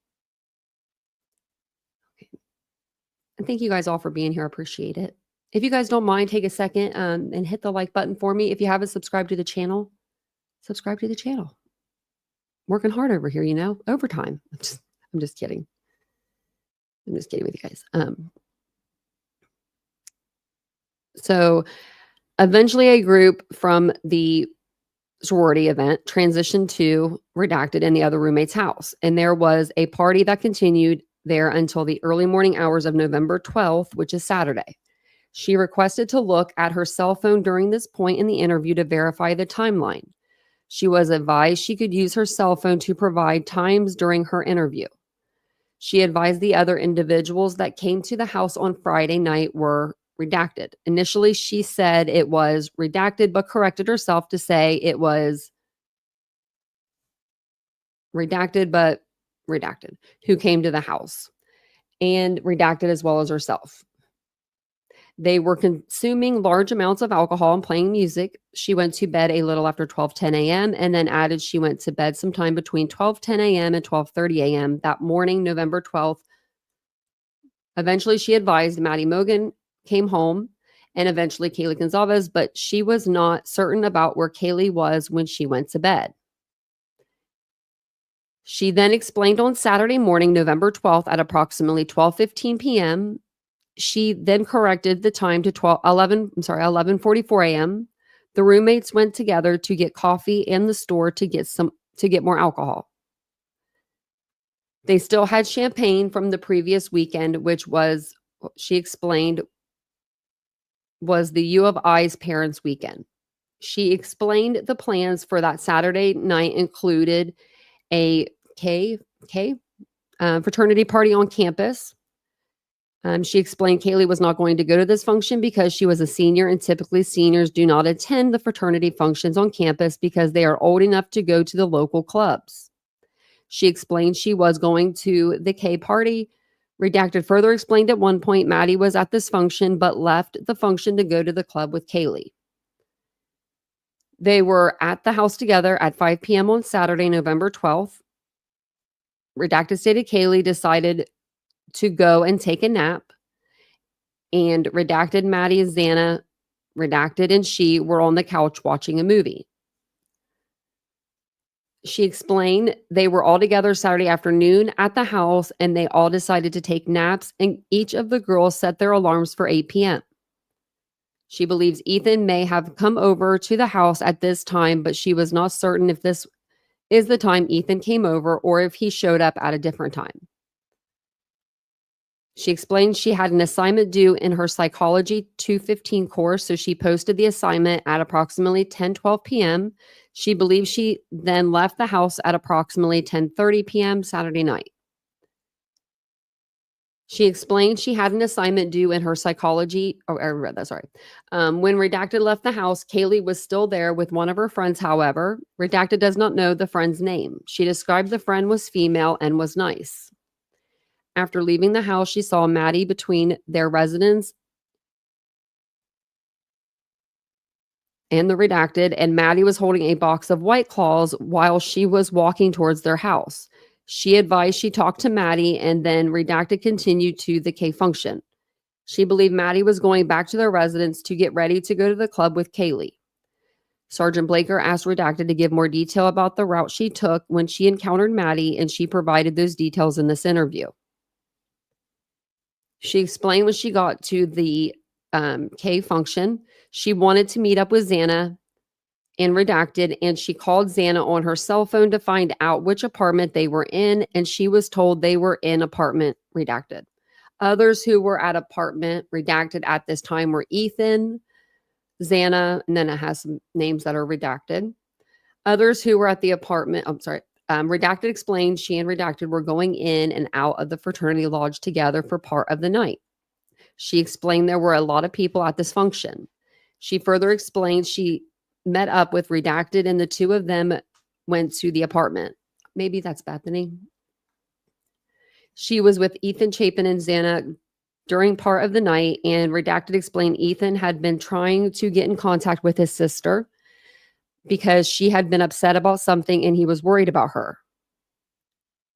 Okay. And thank you guys all for being here. I appreciate it. If you guys don't mind, take a second and hit the like button for me. If you haven't subscribed to the channel, subscribe to the channel. Working hard over here, you know, overtime. I'm just kidding. I'm just kidding with you guys. So eventually a group from the sorority event transitioned to Redacted in the other roommate's house. And there was a party that continued there until the early morning hours of November 12th, which is Saturday. She requested to look at her cell phone during this point in the interview to verify the timeline. She was advised she could use her cell phone to provide times during her interview. She advised the other individuals that came to the house on Friday night were Redacted. Initially, she said it was Redacted, but corrected herself to say it was Redacted, but Redacted, who came to the house, and Redacted as well as herself. They were consuming large amounts of alcohol and playing music. She went to bed a little after 12:10 a.m. and then added she went to bed sometime between 12:10 a.m. and 12:30 a.m. that morning, November 12th. Eventually, she advised Maddie Mogan came home and eventually Kaylee Gonzalez, but she was not certain about where Kaylee was when she went to bed. She then explained on Saturday morning, November 12th at approximately 12:15 p.m. She then corrected the time to 11:44 a.m. The roommates went together to get coffee in the store to get more alcohol. They still had champagne from the previous weekend, which was, she explained, was the U of I's parents' weekend. She explained the plans for that Saturday night included a fraternity party on campus. She explained Kaylee was not going to go to this function because she was a senior, and typically seniors do not attend the fraternity functions on campus because they are old enough to go to the local clubs. She explained she was going to the K party. Redacted further explained at one point Maddie was at this function but left the function to go to the club with Kaylee. They were at the house together at 5 p.m. on Saturday, November 12th. Redacted stated Kaylee decided to go and take a nap, and Redacted, Maddie, and Xana, Redacted, and she were on the couch watching a movie. She explained they were all together Saturday afternoon at the house and they all decided to take naps, and each of the girls set their alarms for 8 p.m. She believes Ethan may have come over to the house at this time, but she was not certain if this is the time Ethan came over or if he showed up at a different time. She explained she had an assignment due in her Psychology 215 course, so she posted the assignment at approximately 10:12 p.m. She believes she then left the house at approximately 10:30 p.m. Saturday night. She explained she had an assignment due in her Psychology. Oh, I read that, sorry. When Redacted left the house, Kaylee was still there with one of her friends, however. Redacted does not know the friend's name. She described the friend was female and was nice. After leaving the house, she saw Maddie between their residence and the Redacted, and Maddie was holding a box of White Claws while she was walking towards their house. She advised she talked to Maddie, and then Redacted continued to the K function. She believed Maddie was going back to their residence to get ready to go to the club with Kaylee. Sergeant Blaker asked Redacted to give more detail about the route she took when she encountered Maddie, and she provided those details in this interview. She explained when she got to the K function, she wanted to meet up with Xana and Redacted, and she called Xana on her cell phone to find out which apartment they were in, and she was told they were in apartment Redacted. Others who were at apartment redacted at this time were Ethan, Xana, and then it has some names that are redacted. Others who were at the apartment, redacted explained she and redacted were going in and out of the fraternity lodge together for part of the night. She explained there were a lot of people at this function. She further explained she met up with redacted and the two of them went to the apartment. Maybe that's Bethany. She was with Ethan Chapin and Xana during part of the night, and redacted explained Ethan had been trying to get in contact with his sister because she had been upset about something and he was worried about her.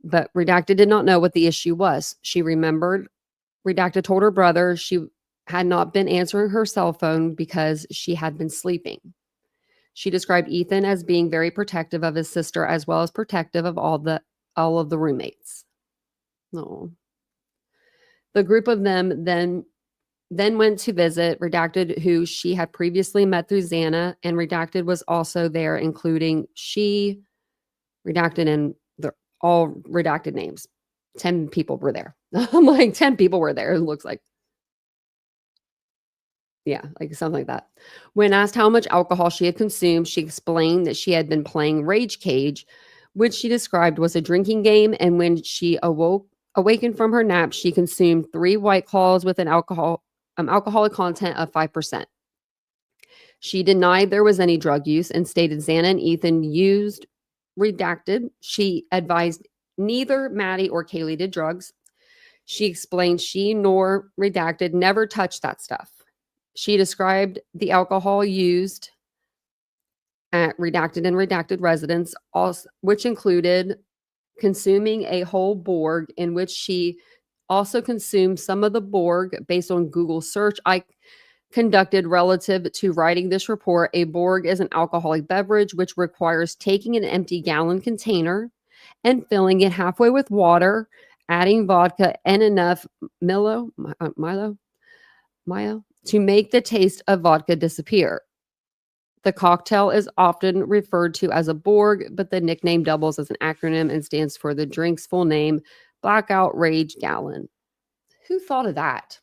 But redacted did not know what the issue was. She remembered redacted told her brother she had not been answering her cell phone because she had been sleeping. She described Ethan as being very protective of his sister as well as protective of all of the roommates. No. The group of them then went to visit redacted, who she had previously met through Xana, and redacted was also there, including she, redacted, and all redacted names. 10 people were there. I'm like, 10 people were there. It looks like. Yeah, like something like that. When asked how much alcohol she had consumed, she explained that she had been playing Rage Cage, which she described was a drinking game. And when she awakened from her nap, she consumed 3 White Claws with an alcoholic content of 5%. She denied there was any drug use and stated Xana and Ethan used redacted. She advised neither Maddie or Kaylee did drugs. She explained she nor redacted never touched that stuff. She described the alcohol used at redacted and redacted residence, which included consuming a whole Borg, in which she also consumed some of the Borg based on Google search I conducted relative to writing this report. A Borg is an alcoholic beverage which requires taking an empty gallon container and filling it halfway with water, adding vodka and enough Milo to make the taste of vodka disappear. The cocktail is often referred to as a Borg, but the nickname doubles as an acronym and stands for the drink's full name, Blackout Rage Gallon. Who thought of that?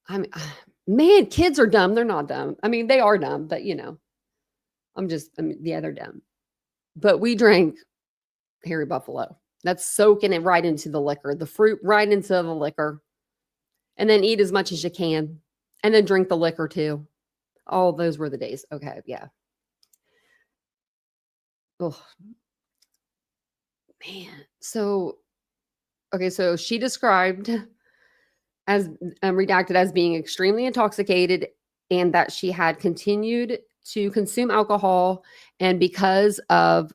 I mean, man, kids are dumb. They're not dumb. I mean, they are dumb, but yeah, they're dumb. But we drank Harry Buffalo. That's soaking it right into the liquor, the fruit right into the liquor. And then eat as much as you can. And then drink the liquor too. Oh, those were the days. Okay, yeah. Oh, man. So she described as redacted as being extremely intoxicated and that she had continued to consume alcohol, and because of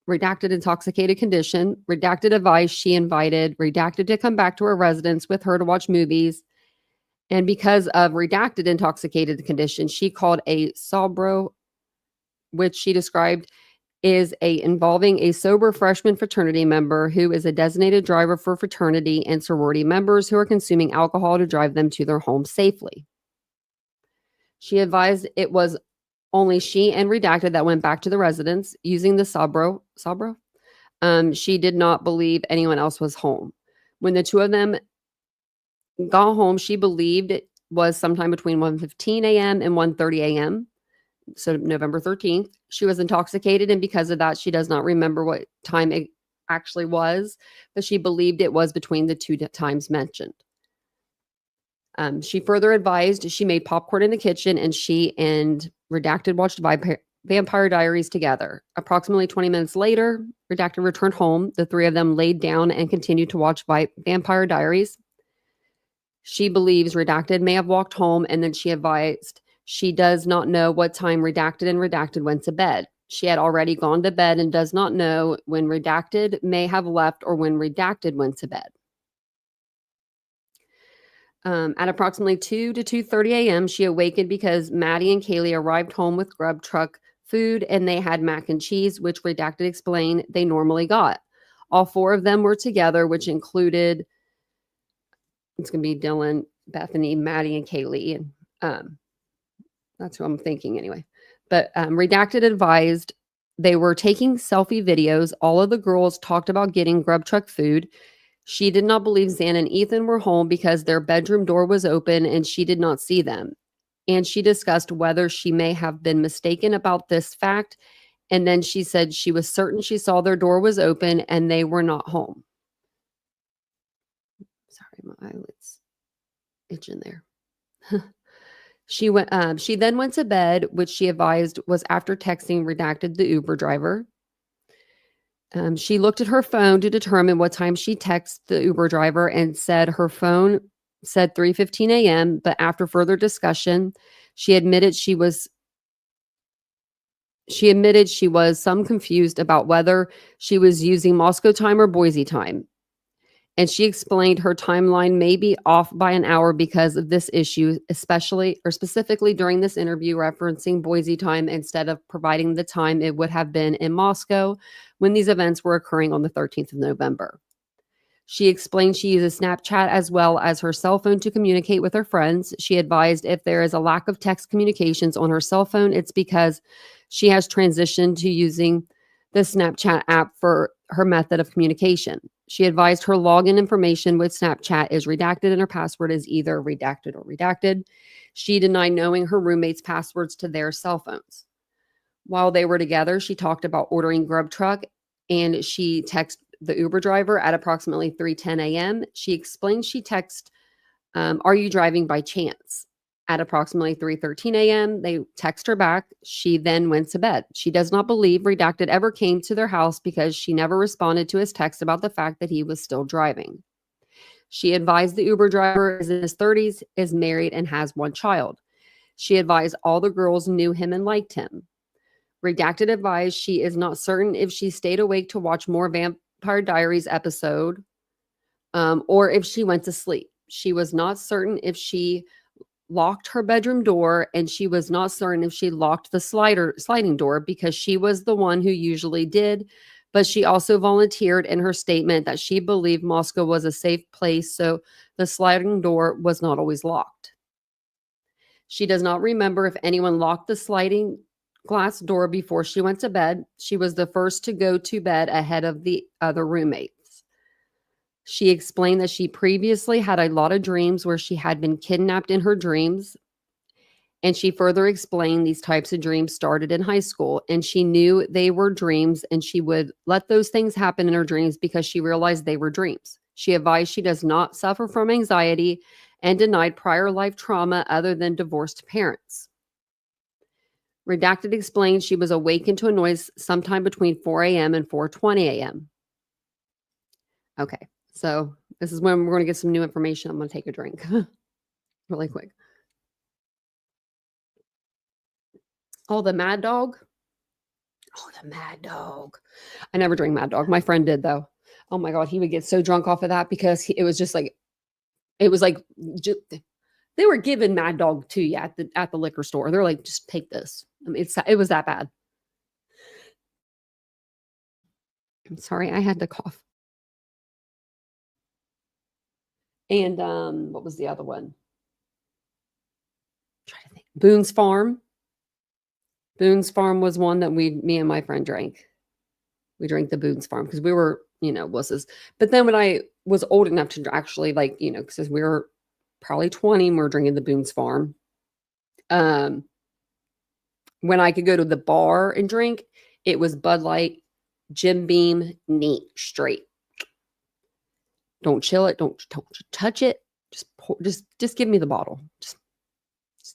redacted intoxicated condition, redacted advice, she invited redacted to come back to her residence with her to watch movies. And because of redacted intoxicated condition, she called a Sabro, which she described is involving a sober freshman fraternity member who is a designated driver for fraternity and sorority members who are consuming alcohol to drive them to their home safely. She advised it was only she and redacted that went back to the residence using the Sabro. She did not believe anyone else was home. When the two of them got home, she believed it was sometime between 1:15 a.m. and 1:30 a.m. So November 13th. She was intoxicated, and because of that, she does not remember what time it actually was, but she believed it was between the two times mentioned. She further advised she made popcorn in the kitchen, and she and redacted watched Vampire Diaries together. Approximately 20 minutes later, redacted returned home. The three of them laid down and continued to watch Vampire Diaries. She believes redacted may have walked home, and then she advised she does not know what time redacted went to bed. She had already gone to bed and does not know when redacted may have left or when redacted went to bed. At approximately 2 to 2:30 a.m., she awakened because Maddie and Kaylee arrived home with grub truck food, and they had mac and cheese, which redacted explained they normally got. All 4 of them were together, which included, it's going to be Dylan, Bethany, Maddie, and Kaylee. And that's who I'm thinking anyway. But redacted advised they were taking selfie videos. All of the girls talked about getting grub truck food. She did not believe Zan and Ethan were home because their bedroom door was open and she did not see them. And she discussed whether she may have been mistaken about this fact. And then she said she was certain she saw their door was open and they were not home. Sorry, my eyelids itching there. She then went to bed, which she advised was after texting redacted the Uber driver. She looked at her phone to determine what time she texted the Uber driver and said her phone said 3:15 a.m. But after further discussion, she admitted she was some confused about whether she was using Moscow time or Boise time. And she explained her timeline may be off by an hour because of this issue, specifically during this interview referencing Boise time instead of providing the time it would have been in Moscow when these events were occurring on the 13th of November. She explained she uses Snapchat as well as her cell phone to communicate with her friends. She advised if there is a lack of text communications on her cell phone, it's because she has transitioned to using the Snapchat app for her method of communication. She advised her login information with Snapchat is redacted and her password is either redacted or redacted. She denied knowing her roommates' passwords to their cell phones. While they were together, she talked about ordering Grub Truck and she texted the Uber driver at approximately 3:10 a.m. She explained she texted, are you driving by chance? At approximately 3:13 a.m., they text her back. She then went to bed. She does not believe Redacted ever came to their house because she never responded to his text about the fact that he was still driving. She advised the Uber driver is in his 30s, is married, and has one child. She advised all the girls knew him and liked him. Redacted advised she is not certain if she stayed awake to watch more Vampire Diaries episode or if she went to sleep. She was not certain if she locked her bedroom door, and she was not certain if she locked the sliding door because she was the one who usually did. But she also volunteered in her statement that she believed Moscow was a safe place, so the sliding door was not always locked. She does not remember if anyone locked the sliding glass door before she went to bed. She was the first to go to bed ahead of the other roommates. She explained that she previously had a lot of dreams where she had been kidnapped in her dreams. And she further explained these types of dreams started in high school and she knew they were dreams and she would let those things happen in her dreams because she realized they were dreams. She advised she does not suffer from anxiety and denied prior life trauma other than divorced parents. Redacted explained she was awakened to a noise sometime between 4 a.m. and 4:20 a.m. Okay, so this is when we're going to get some new information. I'm going to take a drink really quick. Oh, the Mad Dog. Oh, the Mad Dog. I never drank Mad Dog. My friend did, though. Oh, my God. He would get so drunk off of that because it was like, they were giving Mad Dog to you at the liquor store. They're like, just take this. I mean, it was that bad. I'm sorry. I had to cough. And what was the other one? Try to think. Boone's Farm. Boone's Farm was one that me and my friend drank. We drank the Boone's Farm because we were, wusses. But then when I was old enough to actually because we were probably 20 and we were drinking the Boone's Farm. When I could go to the bar and drink, it was Bud Light, Jim Beam, neat, straight. Don't chill it. Don't touch it. Just give me the bottle. Just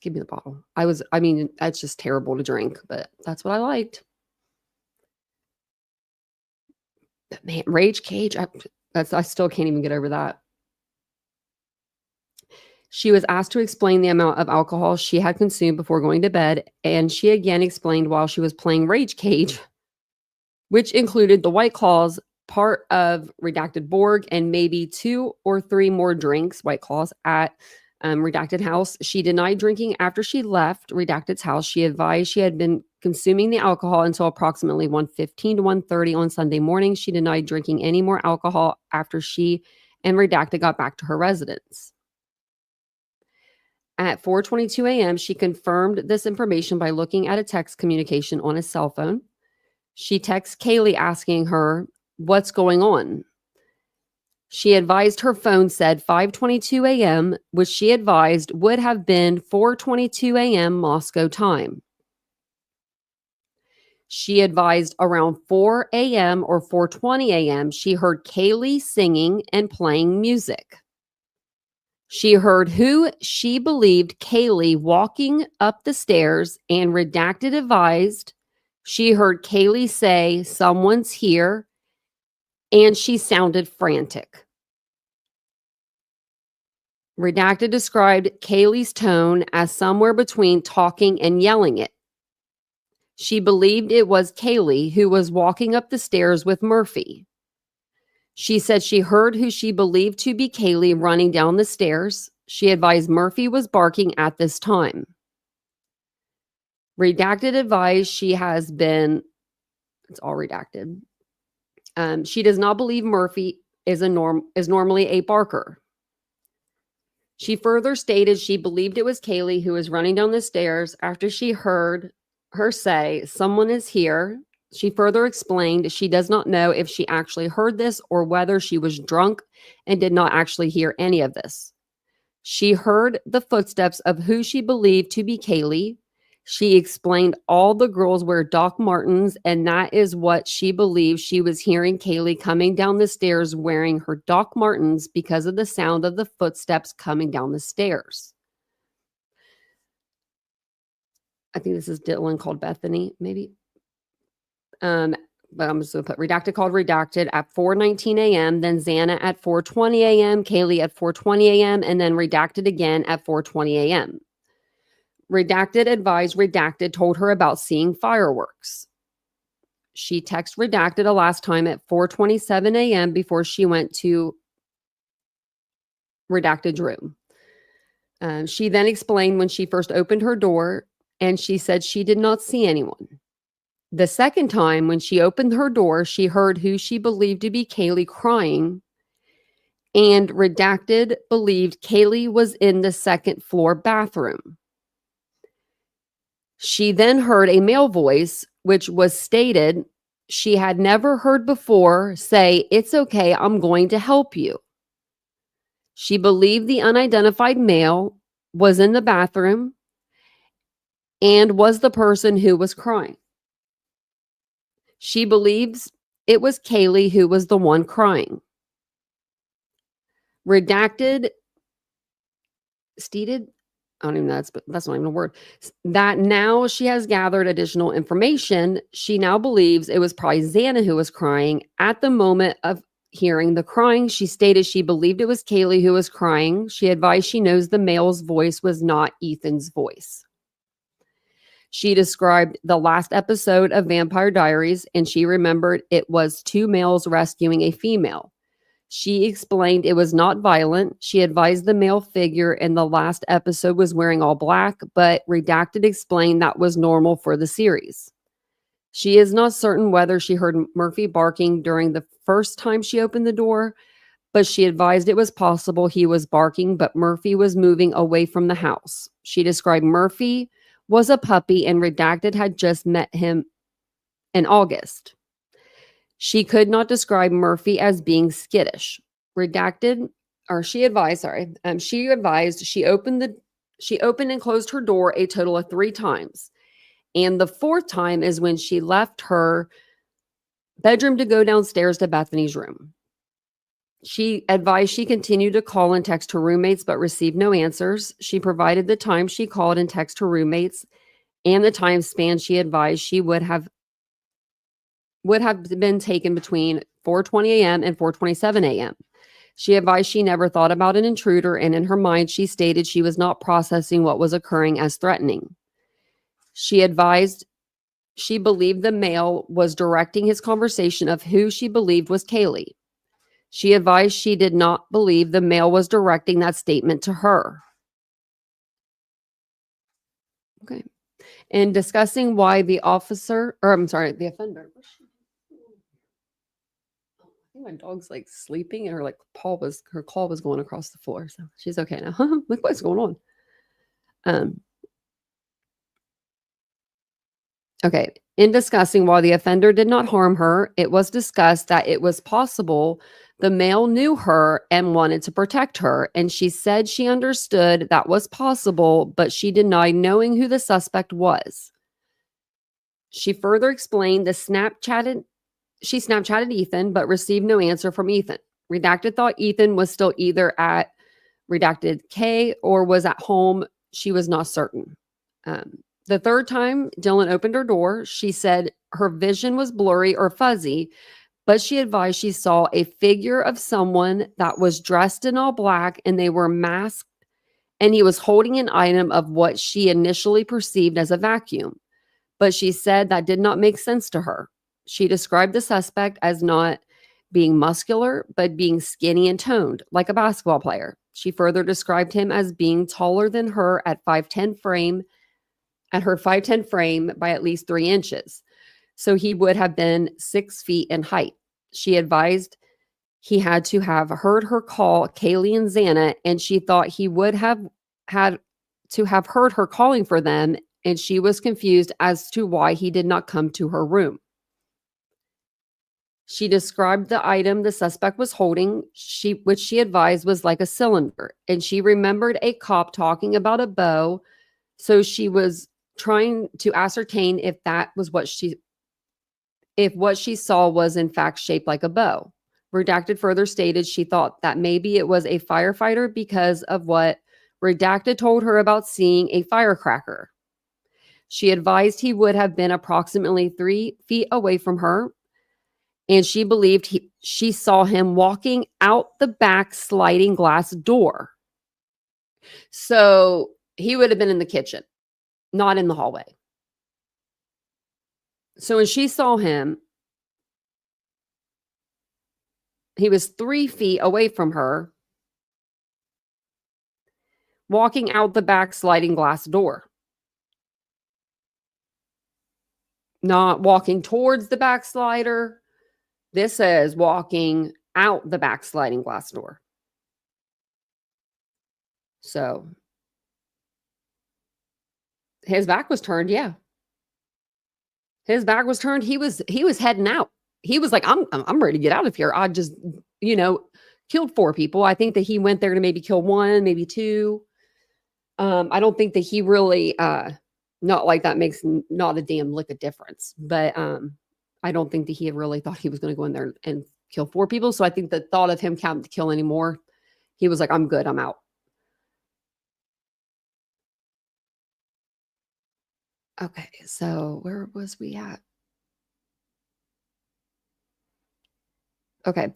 give me the bottle. That's just terrible to drink, but that's what I liked. But man, Rage Cage, I still can't even get over that. She was asked to explain the amount of alcohol she had consumed before going to bed, and she again explained while she was playing Rage Cage, which included the White Claws, part of Redacted Borg, and maybe 2 or 3 more drinks, White Claws, at Redacted house. She denied drinking after she left Redacted's house. She advised she had been consuming the alcohol until approximately 1:15 to 1:30 on Sunday morning. She denied drinking any more alcohol after she and Redacted got back to her residence. At 4:22 a.m., she confirmed this information by looking at a text communication on his cell phone. She texts Kaylee asking her, "What's going on?" She advised her phone said 5:22 a.m., which she advised would have been 4:22 a.m. Moscow time. She advised around 4 a.m. or 4:20 a.m. she heard Kaylee singing and playing music. She heard who she believed Kaylee walking up the stairs, and redacted advised she heard Kaylee say, "Someone's here," and she sounded frantic. Redacted described Kaylee's tone as somewhere between talking and yelling it. She believed it was Kaylee who was walking up the stairs with Murphy. She said she heard who she believed to be Kaylee running down the stairs. She advised Murphy was barking at this time. Redacted advised she has been, it's all redacted. She does not believe Murphy is normally a barker. She further stated she believed it was Kaylee who was running down the stairs after she heard her say, "Someone is here." She further explained she does not know if she actually heard this or whether she was drunk and did not actually hear any of this. She heard the footsteps of who she believed to be Kaylee. She explained all the girls wear Doc Martens, and that is what she believed she was hearing Kaylee coming down the stairs wearing her Doc Martens because of the sound of the footsteps coming down the stairs. I think this is Dylan called Bethany, maybe. But I'm just going to put redacted called redacted at 4:19 a.m., then Xana at 4:20 a.m., Kaylee at 4:20 a.m., and then redacted again at 4:20 a.m. Redacted advised redacted told her about seeing fireworks. She texted redacted a last time at 4:27 a.m. before she went to redacted's room. She then explained when she first opened her door, and she said she did not see anyone. The second time, when she opened her door, she heard who she believed to be Kaylee crying, and redacted believed Kaylee was in the second floor bathroom. She then heard a male voice, which was stated she had never heard before, say, "It's okay, I'm going to help you." She believed the unidentified male was in the bathroom and was the person who was crying. She believes it was Kaylee who was the one crying. Redacted stated, I don't even know, that's not even a word, that now she has gathered additional information. She now believes it was probably Xana who was crying. At the moment of hearing the crying, she stated she believed it was Kaylee who was crying. She advised she knows the male's voice was not Ethan's voice. She described the last episode of Vampire Diaries, and she remembered it was two males rescuing a female. She explained it was not violent. She advised the male figure in the last episode was wearing all black, but redacted explained that was normal for the series. She is not certain whether she heard Murphy barking during the first time she opened the door, but she advised it was possible he was barking, but Murphy was moving away from the house. She described Murphy was a puppy, and redacted had just met him in August. She could not describe Murphy as being skittish. Redacted, or she advised she opened and closed her door a total of 3 times. And the 4th time is when she left her bedroom to go downstairs to Bethany's room. She advised she continued to call and text her roommates, but received no answers. She provided the time she called and texted her roommates and the time span she advised she would have been taken between 4:20 a.m. and 4:27 a.m. She advised she never thought about an intruder, and in her mind, she stated she was not processing what was occurring as threatening. She advised she believed the male was directing his conversation of who she believed was Kaylee. She advised she did not believe the male was directing that statement to her. Okay. In discussing why the offender. I think my dog's like sleeping, and her claw was going across the floor, so she's okay now. Look what's going on. Okay. In discussing why the offender did not harm her, it was discussed that it was possible The male knew her and wanted to protect her, and she said she understood that was possible, but she denied knowing who the suspect was. She further explained she Snapchatted Ethan, but received no answer from Ethan. Redacted thought Ethan was still either at Redacted K or was at home. She was not certain. The third time Dylan opened her door, she said her vision was blurry or fuzzy, but she advised she saw a figure of someone that was dressed in all black and they were masked, and he was holding an item of what she initially perceived as a vacuum. But she said that did not make sense to her. She described the suspect as not being muscular, but being skinny and toned, like a basketball player. She further described him as being taller than her at her 5'10" frame by at least 3 inches. So he would have been 6 feet in height. She advised he had to have heard her call Kaylee and Xana, and she thought he would have had to have heard her calling for them, and she was confused as to why he did not come to her room. She described the item the suspect was holding, which she advised was like a cylinder, and she remembered a cop talking about a bow, so she was trying to ascertain if what she saw was in fact shaped like a bow. Redacted further stated she thought that maybe it was a firefighter because of what Redacted told her about seeing a firecracker. She advised he would have been approximately 3 feet away from her, and she believed she saw him walking out the back sliding glass door. So he would have been in the kitchen, not in the hallway. So when she saw him, he was 3 feet away from her, walking out the back sliding glass door. Not walking towards the backslider. This says walking out the back sliding glass door. So his back was turned, yeah. His back was turned. He was heading out. He was like, I'm ready to get out of here. I just, killed 4 people. I think that he went there to maybe kill 1, maybe 2. I don't think that he really not like that makes not a damn lick of difference. But I don't think that he had really thought he was going to go in there and kill 4 people. So I think the thought of him counting to kill anymore, he was like, I'm good. I'm out. Okay, so where was we at? Okay.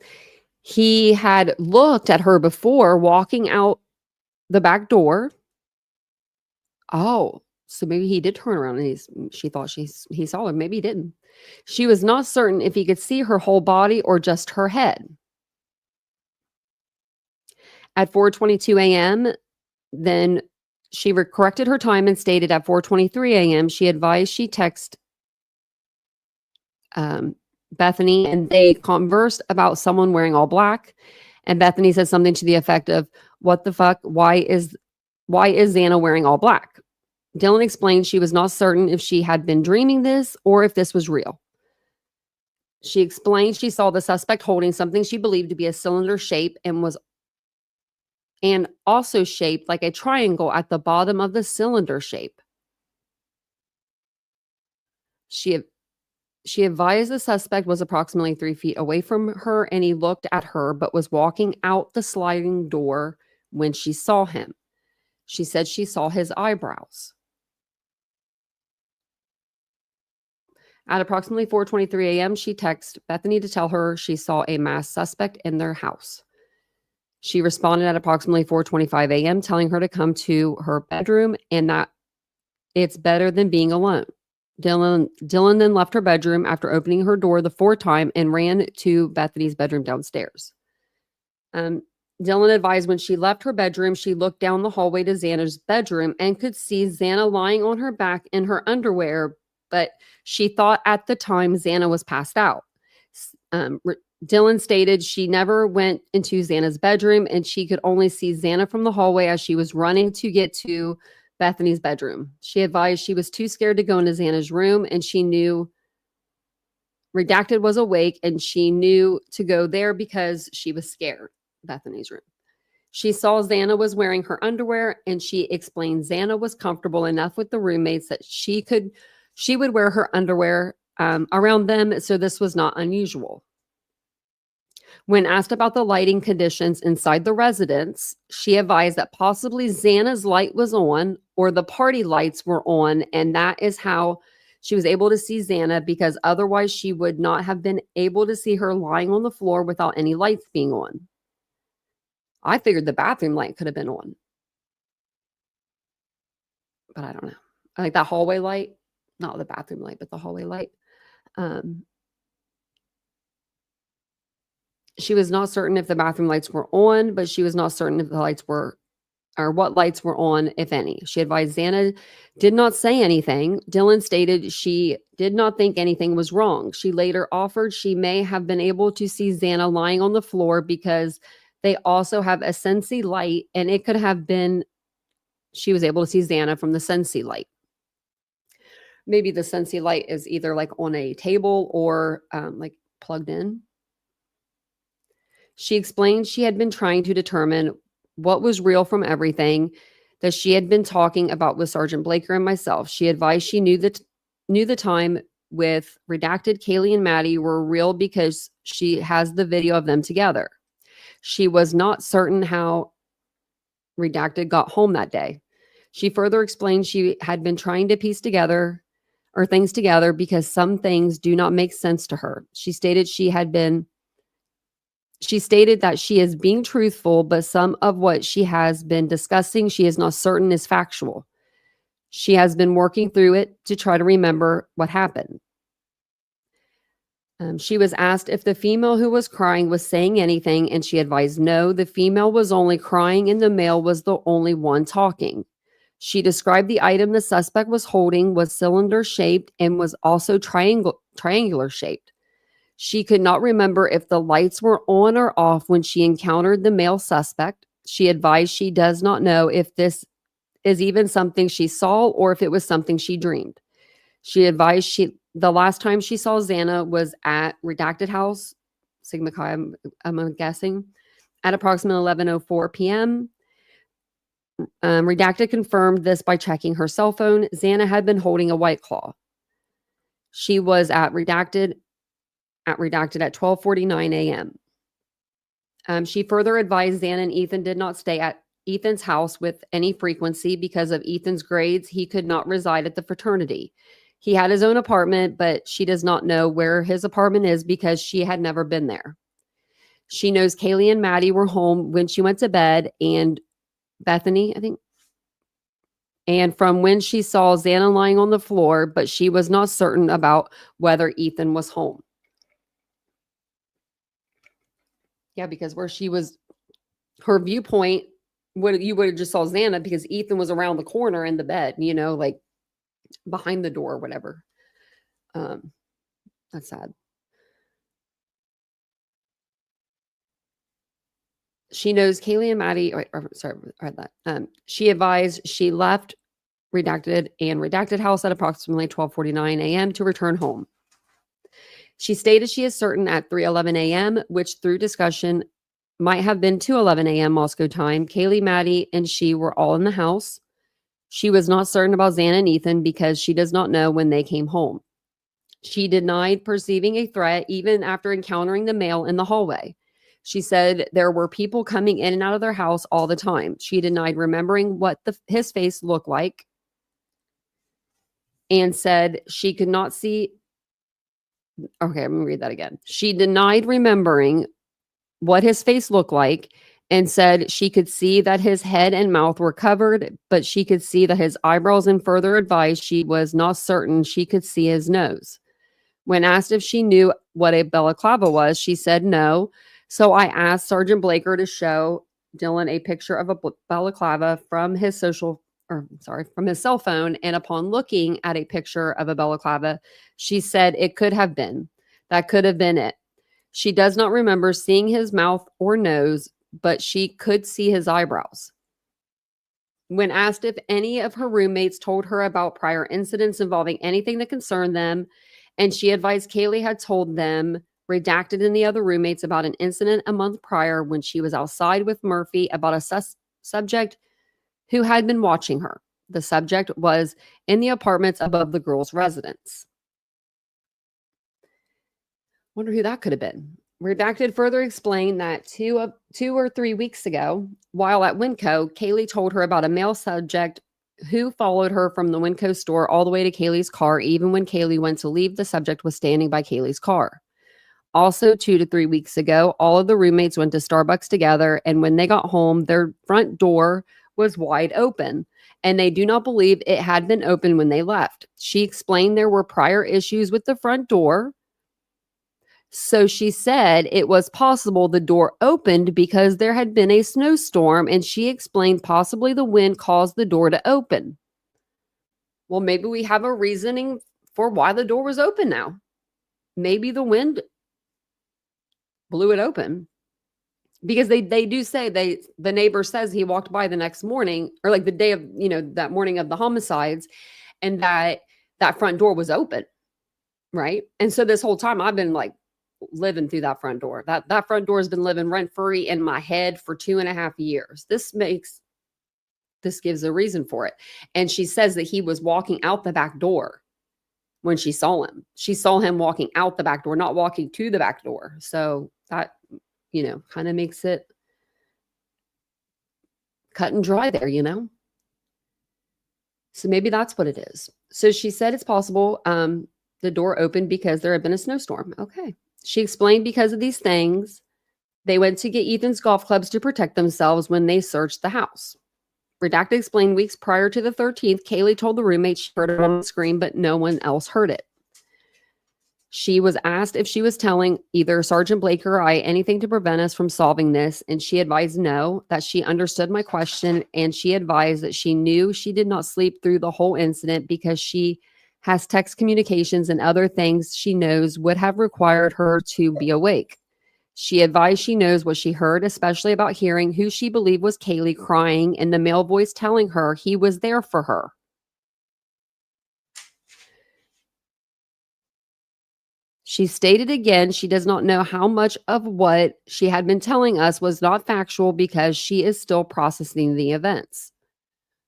He had looked at her before walking out the back door. Oh, so maybe he did turn around and she thought he saw her. Maybe he didn't. She was not certain if he could see her whole body or just her head. At 4:22 a.m., then she corrected her time and stated at 4:23 a.m. she advised she text Bethany, and they conversed about someone wearing all black. And Bethany said something to the effect of, "What the fuck? Why is Xana wearing all black?" Dylan explained she was not certain if she had been dreaming this or if this was real. She explained she saw the suspect holding something she believed to be a cylinder shape and also shaped like a triangle at the bottom of the cylinder shape. She advised the suspect was approximately 3 feet away from her, and he looked at her but was walking out the sliding door when she saw him. She said she saw his eyebrows. At approximately 4:23 a.m., she texted Bethany to tell her she saw a masked suspect in their house. She responded at approximately 4:25 a.m., telling her to come to her bedroom and that it's better than being alone. Dylan then left her bedroom after opening her door the 4th time and ran to Bethany's bedroom downstairs. Dylan advised when she left her bedroom, she looked down the hallway to Xana's bedroom and could see Xana lying on her back in her underwear, but she thought at the time Xana was passed out. Dylan stated she never went into Xana's bedroom and she could only see Xana from the hallway as she was running to get to Bethany's bedroom. She advised she was too scared to go into Xana's room, and she knew Redacted was awake and she knew to go there because she was scared. Bethany's room. She saw Xana was wearing her underwear and she explained Xana was comfortable enough with the roommates that she would wear her underwear around them, so this was not unusual. When asked about the lighting conditions inside the residence, she advised that possibly Xana's light was on or the party lights were on, and that is how she was able to see Xana, because otherwise she would not have been able to see her lying on the floor without any lights being on. I figured the bathroom light could have been on, but I don't know. I like that hallway light, not the bathroom light, but the hallway light. She was not certain if the bathroom lights were on, but she was not certain if the lights were, or what lights were on, if any. She advised Xana did not say anything. Dylan stated she did not think anything was wrong. She later offered she may have been able to see Xana lying on the floor because they also have a Sensi light, and it could have been she was able to see Xana from the Sensi light. Maybe the Sensi light is either like on a table or like plugged in. She explained she had been trying to determine what was real from everything that she had been talking about with Sergeant Blaker and myself. She advised she knew the time with Redacted, Kaylee, and Maddie were real because she has the video of them together. She was not certain how Redacted got home that day. She further explained she had been trying to piece together or things together because some things do not make sense to her. She stated that she is being truthful, but some of what she has been discussing, she is not certain is factual. She has been working through it to try to remember what happened. She was asked if the female who was crying was saying anything, and she advised no, the female was only crying and the male was the only one talking. She described the item the suspect was holding was cylinder shaped and was also triangular shaped. She could not remember if the lights were on or off when she encountered the male suspect. She advised she does not know if this is even something she saw or if it was something she dreamed. She advised the last time she saw Xana was at Redacted House, Sigma Chi, I'm guessing, at approximately 11:04 p.m. Redacted confirmed this by checking her cell phone. Xana had been holding a White Claw. She was at Redacted at 12:49 a.m. She further advised Xana and Ethan did not stay at Ethan's house with any frequency because of Ethan's grades. He could not reside at the fraternity. He had his own apartment, but she does not know where his apartment is because she had never been there. She knows Kaylee and Maddie were home when she went to bed, and Bethany, I think, and from when she saw Xana lying on the floor, but she was not certain about whether Ethan was home. Yeah, because where she was, her viewpoint, you would have just saw Xana because Ethan was around the corner in the bed, like behind the door or whatever. That's sad. She knows Kaylee and Maddie. Sorry, I read that. She advised she left Redacted House at approximately 12:49 a.m. to return home. She stated she is certain at 3:11 a.m., which through discussion might have been 2:11 a.m. Moscow time. Kaylee, Maddie, and she were all in the house. She was not certain about Xana and Ethan because she does not know when they came home. She denied perceiving a threat even after encountering the male in the hallway. She said there were people coming in and out of their house all the time. She denied remembering what his face looked like and said she could not see. Okay, I'm going to read that again. She denied remembering what his face looked like and said she could see that his head and mouth were covered, but she could see that his eyebrows, and further advised she was not certain she could see his nose. When asked if she knew what a balaclava was, she said no. So I asked Sergeant Blaker to show Dylan a picture of a balaclava from his cell phone. And upon looking at a picture of a balaclava, she said it could have been. That could have been it. She does not remember seeing his mouth or nose, but she could see his eyebrows. When asked if any of her roommates told her about prior incidents involving anything that concerned them And she advised Kaylee had told them, redacted, and the other roommates about an incident a month prior when she was outside with Murphy about a subject who had been watching her. The subject was in the apartments above the girl's residence. Wonder who that could have been. Redacted further explained that 2 or 3 weeks ago, while at Winco, Kaylee told her about a male subject who followed her from the Winco store all the way to Kaylee's car. Even when Kaylee went to leave, the subject was standing by Kaylee's car. Also, 2 to 3 weeks ago, all of the roommates went to Starbucks together, and when they got home, their front door was wide open, and they do not believe it had been open when they left. She explained there were prior issues with the front door. So she said it was possible the door opened because there had been a snowstorm, and she explained possibly the wind caused the door to open. Well, maybe we have a reasoning for why the door was open now. Maybe the wind blew it open. Because they do say the neighbor says he walked by the next morning, or like the day of, that morning of the homicides, and that front door was open. Right. And so this whole time I've been like living through that front door. That front door has been living rent free in my head for 2.5 years. This gives a reason for it. And she says that he was walking out the back door when she saw him. She saw him walking out the back door, not walking to the back door. So that, kind of makes it cut and dry there, So maybe that's what it is. So she said it's possible the door opened because there had been a snowstorm. Okay. She explained because of these things, they went to get Ethan's golf clubs to protect themselves when they searched the house. Redacted explained weeks prior to the 13th, Kaylee told the roommate she heard it on the screen, but no one else heard it. She was asked if she was telling either Sergeant Blake or I anything to prevent us from solving this, and she advised no, that she understood my question, and she advised that she knew she did not sleep through the whole incident because she has text communications and other things she knows would have required her to be awake. She advised she knows what she heard, especially about hearing who she believed was Kaylee crying and the male voice telling her he was there for her. She stated again she does not know how much of what she had been telling us was not factual because she is still processing the events.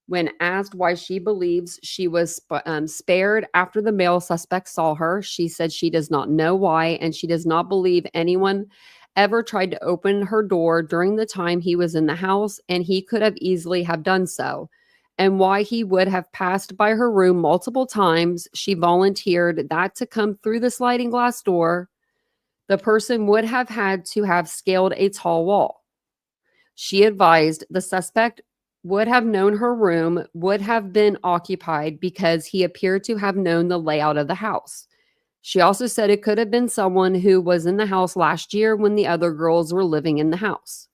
When asked why she believes she was spared after the male suspect saw her, she said she does not know why, and she does not believe anyone ever tried to open her door during the time he was in the house, and he could have easily have done so. And why he would have passed by her room multiple times, she volunteered that to come through the sliding glass door, the person would have had to have scaled a tall wall. She advised the suspect would have known her room would have been occupied because he appeared to have known the layout of the house. She also said it could have been someone who was in the house last year when the other girls were living in the house.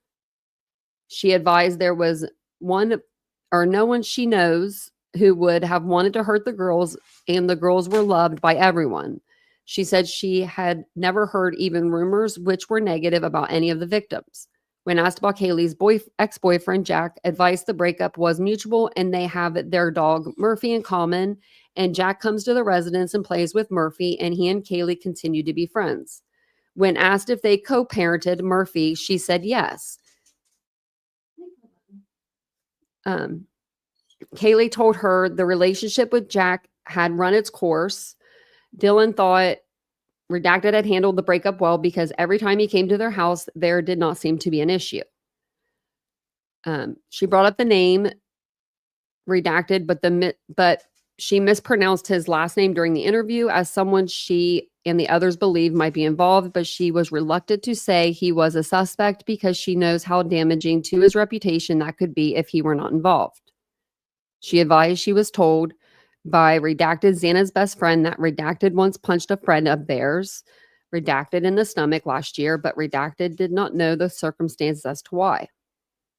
She advised there was no one she knows who would have wanted to hurt the girls, and the girls were loved by everyone. She said she had never heard even rumors which were negative about any of the victims. When asked about Kaylee's ex-boyfriend, Jack advised the breakup was mutual and they have their dog Murphy in common, and Jack comes to the residence and plays with Murphy, and he and Kaylee continue to be friends. When asked if they co-parented Murphy, she said yes. Kaylee told her the relationship with Jack had run its course. Dylan thought Redacted had handled the breakup well because every time he came to their house, there did not seem to be an issue. She brought up the name Redacted, but she mispronounced his last name during the interview as someone she and the others believed might be involved, but she was reluctant to say he was a suspect because she knows how damaging to his reputation that could be if he were not involved. She advised she was told by Redacted Xana's best friend that Redacted once punched a friend of theirs, Redacted, in the stomach last year, but Redacted did not know the circumstances as to why.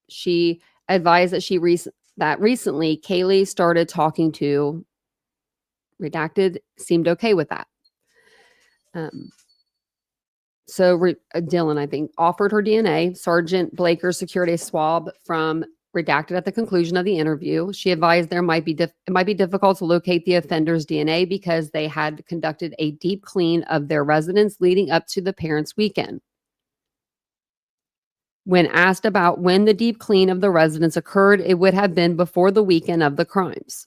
She advised that recently Kaylee started talking to Redacted, seemed okay with that. So Dylan, I think, offered her DNA. Sergeant Blaker secured a swab from redacted at the conclusion of the interview. She advised it might be difficult to locate the offender's DNA because they had conducted a deep clean of their residence leading up to the parents' weekend. When asked about when the deep clean of the residence occurred, it would have been before the weekend of the crimes.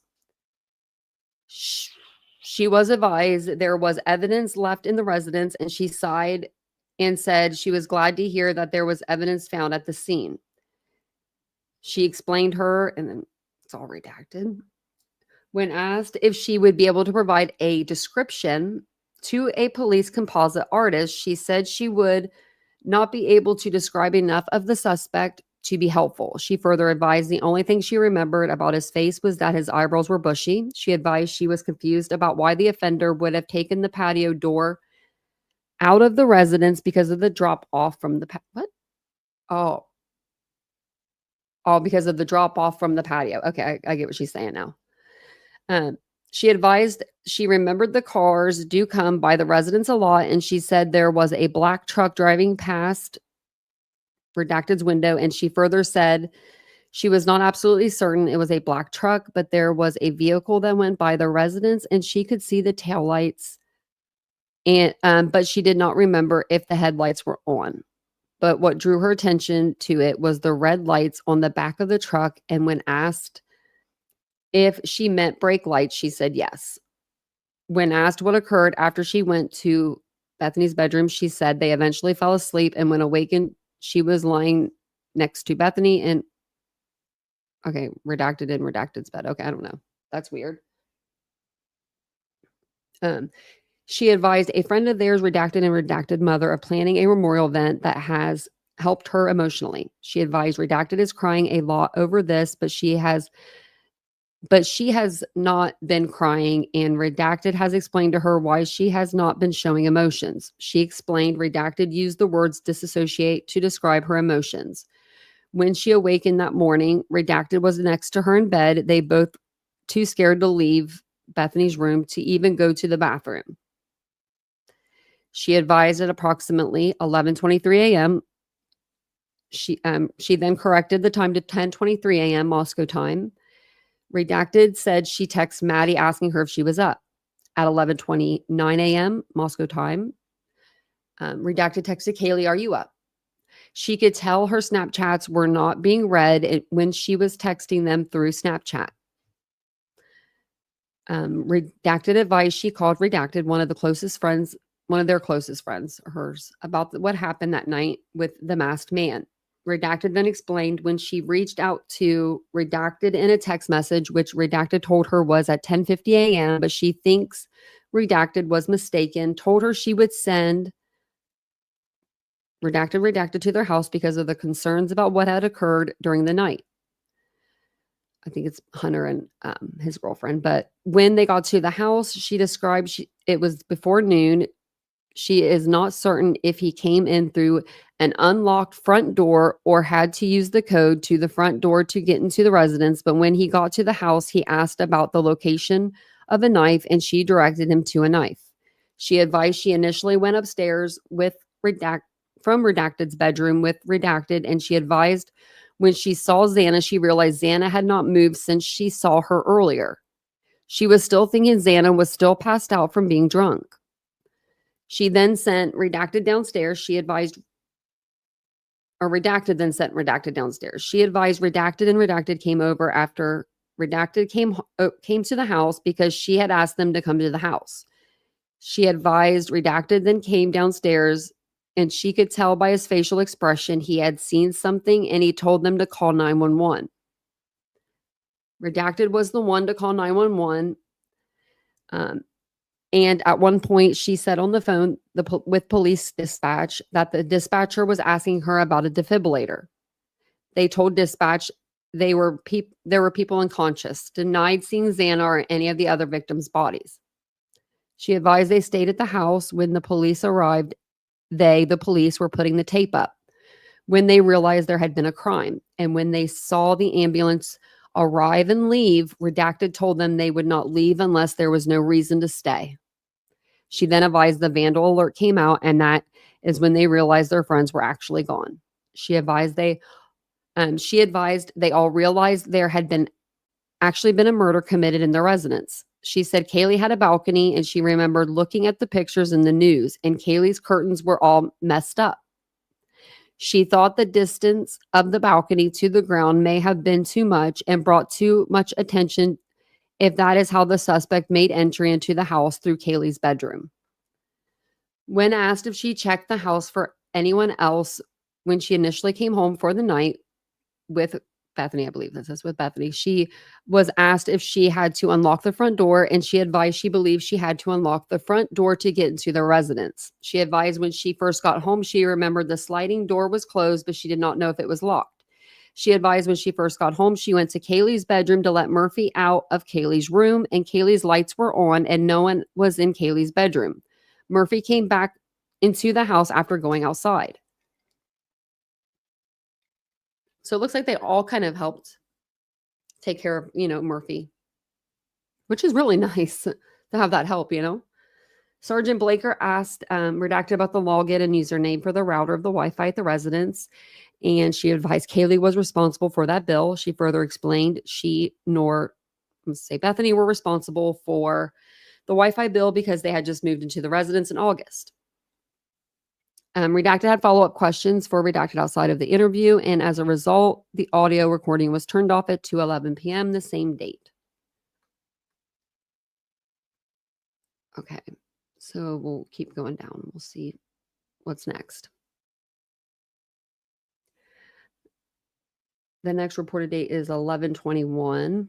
She was advised there was evidence left in the residence, and she sighed and said she was glad to hear that there was evidence found at the scene. She explained her, and then it's all redacted. When asked if she would be able to provide a description to a police composite artist, she said she would not be able to describe enough of the suspect to be helpful. She further advised the only thing she remembered about his face was that his eyebrows were bushy. She advised she was confused about why the offender would have taken the patio door out of the residence because of the drop off from the what? Oh, because of the drop off from the patio. Okay, I get what she's saying now. She advised she remembered the cars do come by the residence a lot, and she said there was a black truck driving past redacted's window, and she further said she was not absolutely certain it was a black truck, but there was a vehicle that went by the residence, and she could see the taillights, and but she did not remember if the headlights were on. But what drew her attention to it was the red lights on the back of the truck, and when asked if she meant brake lights, she said yes. When asked what occurred after she went to Bethany's bedroom, she said they eventually fell asleep, and when awakened, she was lying next to Bethany and redacted in redacted's bed. Okay, I don't know. That's weird. She advised a friend of theirs, redacted and redacted mother, of planning a memorial event that has helped her emotionally. She advised redacted is crying a lot over this, but she has not been crying, and redacted has explained to her why she has not been showing emotions. She explained redacted used the words disassociate to describe her emotions. When she awakened that morning, redacted was next to her in bed. They both too scared to leave Bethany's room to even go to the bathroom. She advised at approximately 11:23 a.m. She then corrected the time to 10:23 a.m. Moscow time. Redacted said she texted Maddie asking her if she was up. At 11:29 a.m. Moscow time, redacted texted Kaylee, "Are you up?" She could tell her Snapchats were not being read when she was texting them through Snapchat. Redacted advised she called redacted one of their closest friends, hers, about what happened that night with the masked man. Redacted then explained when she reached out to redacted in a text message, which redacted told her was at 10:50 a.m., but she thinks redacted was mistaken, told her she would send redacted to their house because of the concerns about what had occurred during the night. I think it's Hunter and his girlfriend. But when they got to the house, she described it was before noon. She is not certain if he came in through an unlocked front door or had to use the code to the front door to get into the residence. But when he got to the house, he asked about the location of a knife, and she directed him to a knife. She advised she initially went upstairs from redacted's bedroom with redacted, and she advised when she saw Xana, she realized Xana had not moved since she saw her earlier. She was still thinking Xana was still passed out from being drunk. She then sent redacted downstairs. Redacted then sent redacted downstairs. She advised redacted and redacted came over after redacted came to the house because she had asked them to come to the house. She advised redacted then came downstairs, and she could tell by his facial expression he had seen something, and he told them to call 911. Redacted was the one to call 911. And at one point, she said on the phone with police dispatch that the dispatcher was asking her about a defibrillator. They told dispatch there were people unconscious, denied seeing Xana or any of the other victims' bodies. She advised they stayed at the house. When the police arrived, the police were putting the tape up when they realized there had been a crime. And when they saw the ambulance arrive and leave, redacted told them they would not leave unless there was no reason to stay. She then advised the vandal alert came out, and that is when they realized their friends were actually gone. She advised they She advised they all realized there had actually been a murder committed in their residence. She said Kaylee had a balcony and she remembered looking at the pictures in the news, and Kaylee's curtains were all messed up. She thought the distance of the balcony to the ground may have been too much and brought too much attention if that is how the suspect made entry into the house through Kaylee's bedroom. When asked if she checked the house for anyone else when she initially came home for the night with Bethany, I believe this is with Bethany, she was asked if she had to unlock the front door, and she advised she believed she had to unlock the front door to get into the residence. She advised when she first got home, she remembered the sliding door was closed, but she did not know if it was locked. She advised when she first got home, she went to Kaylee's bedroom to let Murphy out of Kaylee's room, and Kaylee's lights were on and no one was in Kaylee's bedroom. Murphy came back into the house after going outside. So it looks like they all kind of helped take care of, Murphy, which is really nice to have that help. Sergeant Blaker asked Redacted about the login and username for the router of the Wi-Fi at the residence, and she advised Kaylee was responsible for that bill. She further explained she nor, Bethany were responsible for the Wi-Fi bill because they had just moved into the residence in August. Redacted had follow-up questions for Redacted outside of the interview, and as a result, the audio recording was turned off at 2:11 p.m. the same date. Okay, so we'll keep going down. We'll see what's next. The next reported date is 11/21.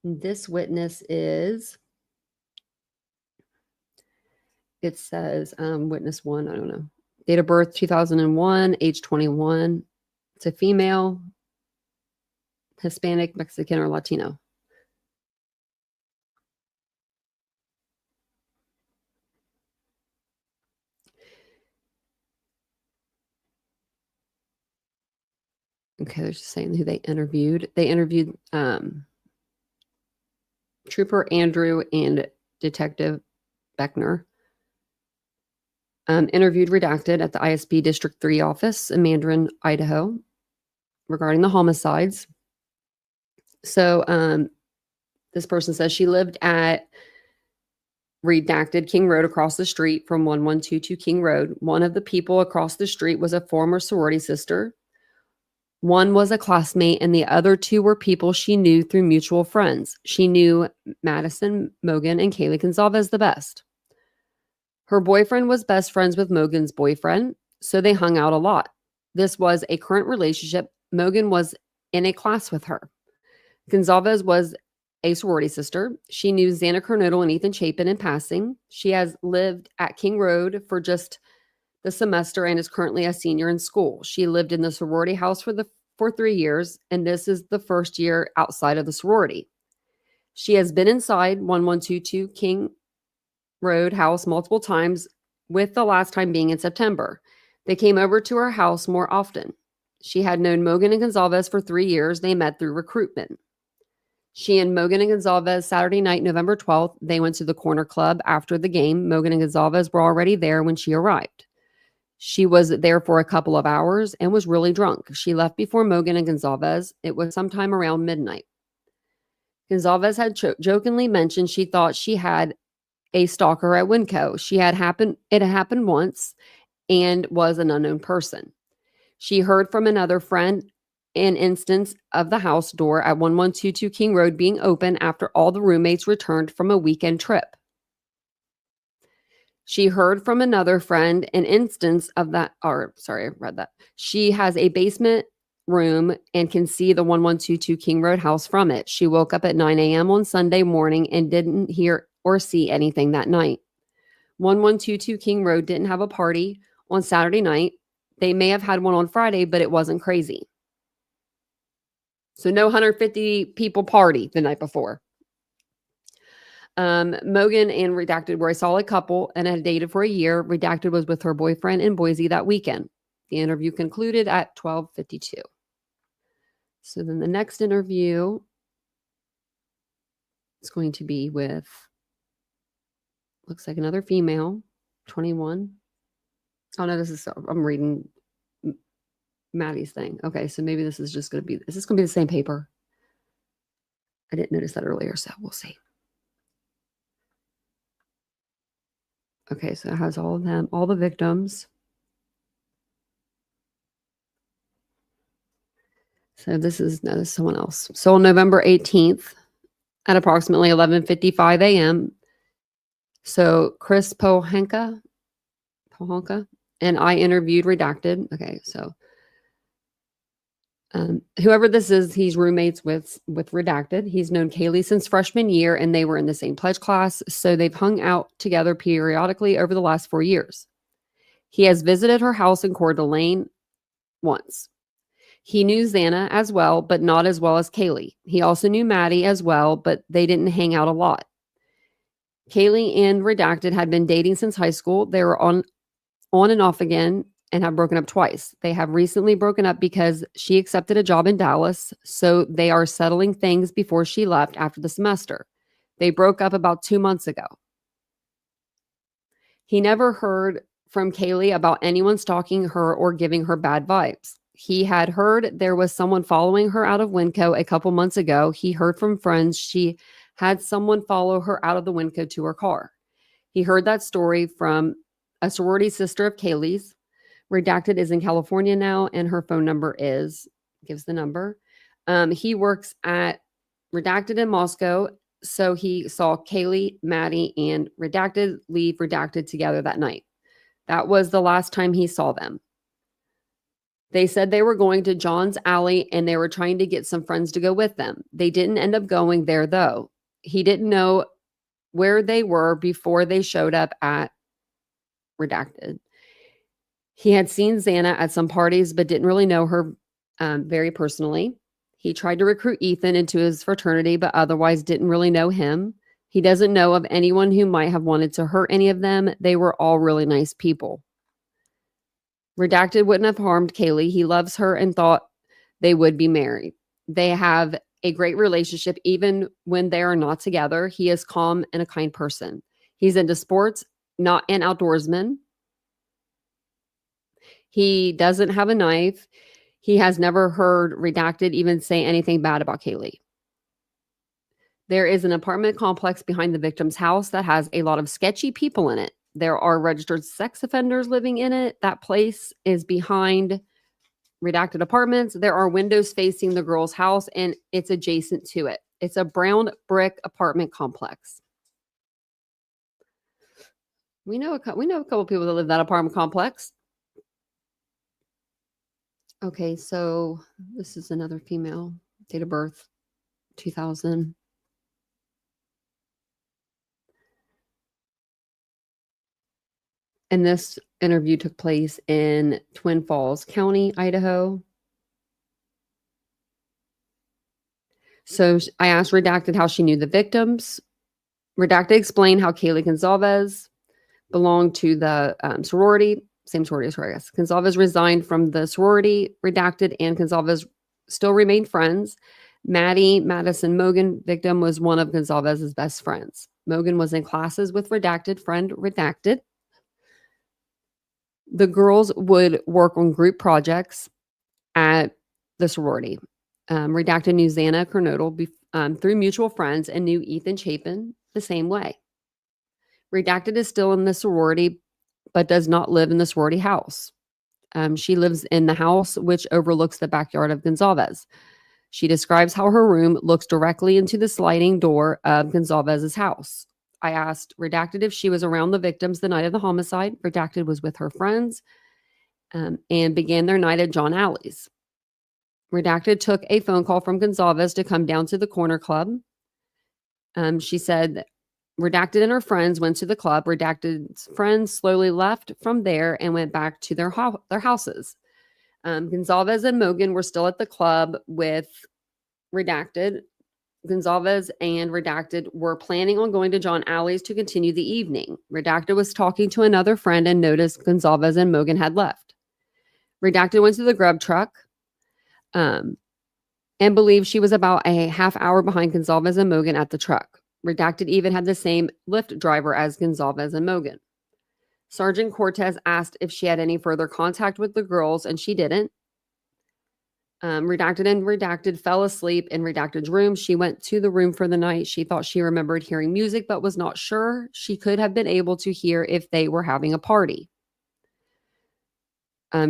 This witness is, it says witness 1, I don't know. Date of birth 2001, age 21. It's a female, Hispanic, Mexican, or Latino. Okay, they're just saying who they interviewed. They interviewed Trooper Andrew and Detective Beckner. Interviewed Redacted at the ISB District 3 office in Mandarin, Idaho, regarding the homicides. So this person says she lived at Redacted King Road across the street from 1122 King Road. One of the people across the street was a former sorority sister. One was a classmate, and the other two were people she knew through mutual friends. She knew Madison Mogan and Kaylee Gonzalez the best. Her boyfriend was best friends with Mogan's boyfriend, so they hung out a lot. This was a current relationship. Mogan was in a class with her. Gonzalez was a sorority sister. She knew Xana Kernodle and Ethan Chapin in passing. She has lived at King Road for just the semester and is currently a senior in school. She lived in the sorority house for 3 years, and this is the first year outside of the sorority. She has been inside 1122 King Road house multiple times, with the last time being in September. They came over to her house more often. She had known Mogan and Gonzalez for 3 years. They met through recruitment. She and Mogan and Gonzalez, Saturday night, November 12th, they went to the corner club after the game. Mogan and Gonzalez were already there when she arrived. She was there for a couple of hours and was really drunk. She left before Mogan and Gonzalez. It was sometime around midnight. Gonzalez had jokingly mentioned she thought she had a stalker at Winco. It had happened once and was an unknown person. She heard from another friend an instance of the house door at 1122 King Road being open after all the roommates returned from a weekend trip. She heard from another friend an instance of that, I read that. She has a basement room and can see the 1122 King Road house from it. She woke up at 9 a.m. on Sunday morning and didn't hear or see anything that night. 1122 King Road didn't have a party on Saturday night. They may have had one on Friday, but it wasn't crazy. So no 150 people party the night before. Mogan and Redacted were a solid couple and had dated for a year. Redacted was with her boyfriend in Boise that weekend. The interview concluded at 12:52. So then the next interview is going to be with, looks like another female. 21. Oh no, I'm reading Maddie's thing. Okay, so maybe this is going to be the same paper? I didn't notice that earlier, so we'll see. Okay, so it has all of them, all the victims. So this is someone else. So on November 18th at approximately 11:55 a.m., so Chris Pohanka, and I interviewed Redacted. Okay, so whoever this is, he's roommates with Redacted. He's known Kaylee since freshman year, and they were in the same pledge class, so they've hung out together periodically over the last 4 years. He has visited her house in Coeur d'Alene once. He knew Xana as well, but not as well as Kaylee. He also knew Maddie as well, but they didn't hang out a lot. Kaylee and Redacted had been dating since high school. They were on and off again and have broken up twice. They have recently broken up because she accepted a job in Dallas, so they are settling things before she left after the semester. They broke up about 2 months ago. He never heard from Kaylee about anyone stalking her or giving her bad vibes. He had heard there was someone following her out of Winco a couple months ago. He heard from friends she had someone follow her out of the Winco to her car. He heard that story from a sorority sister of Kaylee's. Redacted is in California now, and her phone number gives the number. He works at Redacted in Moscow, so he saw Kaylee, Maddie, and Redacted leave Redacted together that night. That was the last time he saw them. They said they were going to John's Alley, and they were trying to get some friends to go with them. They didn't end up going there, though. He didn't know where they were before they showed up at Redacted. He had seen Xana at some parties, but didn't really know her very personally. He tried to recruit Ethan into his fraternity, but otherwise didn't really know him. He doesn't know of anyone who might have wanted to hurt any of them. They were all really nice people. Redacted wouldn't have harmed Kaylee. He loves her and thought they would be married. They have a great relationship even when they are not together. He is calm and a kind person. He's into sports, not an outdoorsman. He doesn't have a knife. He has never heard Redacted even say anything bad about Kaylee. There is an apartment complex behind the victim's house that has a lot of sketchy people in it. There are registered sex offenders living in it. That place is behind Redacted apartments. There are windows facing the girl's house, and it's adjacent to it. It's a brown brick apartment complex. We know a couple people that live in that apartment complex. Okay, so this is another female, date of birth, 2000. And this interview took place in Twin Falls County, Idaho. So I asked Redacted how she knew the victims. Redacted explained how Kaylee Gonzalez belonged to the sorority, same sorority as her, I guess. Gonzalez resigned from the sorority. Redacted and Gonzalez still remained friends. Maddie Madison Mogan, victim, was one of Gonzalez's best friends. Mogan was in classes with Redacted friend Redacted. The girls would work on group projects at the sorority. Redacted knew Xana Kernodle through mutual friends and knew Ethan Chapin the same way. Redacted is still in the sorority, but does not live in the sorority house. She lives in the house which overlooks the backyard of Gonzalez. She describes how her room looks directly into the sliding door of Gonzalez's house. I asked Redacted if she was around the victims the night of the homicide. Redacted was with her friends and began their night at John Alley's. Redacted took a phone call from Gonzalez to come down to the corner club. She said Redacted and her friends went to the club. Redacted's friends slowly left from there and went back to their houses. Gonzalez and Mogan were still at the club with Redacted. Gonzalez and Redacted were planning on going to John Alley's to continue the evening. Redacted was talking to another friend and noticed Gonzalez and Mogan had left. Redacted went to the grub truck and believed she was about a half hour behind Gonzalez and Mogan at the truck. Redacted even had the same Lyft driver as Gonzalez and Mogan. Sergeant Cortez asked if she had any further contact with the girls, and she didn't. Redacted and Redacted fell asleep in Redacted's room. She went to the room for the night. She thought she remembered hearing music, but was not sure. She could have been able to hear if they were having a party.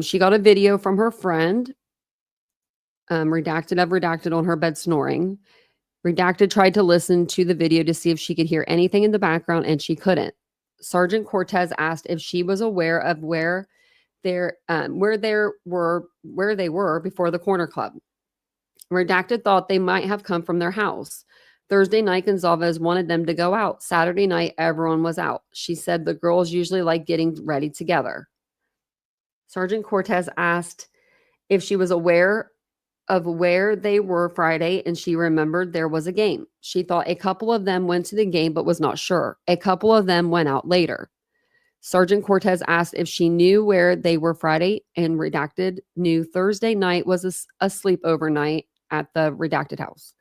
She got a video from her friend, Redacted on her bed snoring. Redacted tried to listen to the video to see if she could hear anything in the background, and she couldn't. Sergeant Cortez asked if she was aware of where they were before the corner club. Redacted thought they might have come from their house. Thursday night, Gonzalez wanted them to go out. Saturday night, everyone was out. She said the girls usually like getting ready together. Sergeant Cortez asked if she was aware of where they were Friday, and she remembered there was a game. She thought a couple of them went to the game but was not sure. A couple of them went out later. Sergeant Cortez asked if she knew where they were Friday, and Redacted knew Thursday night was a sleepover night at the Redacted house.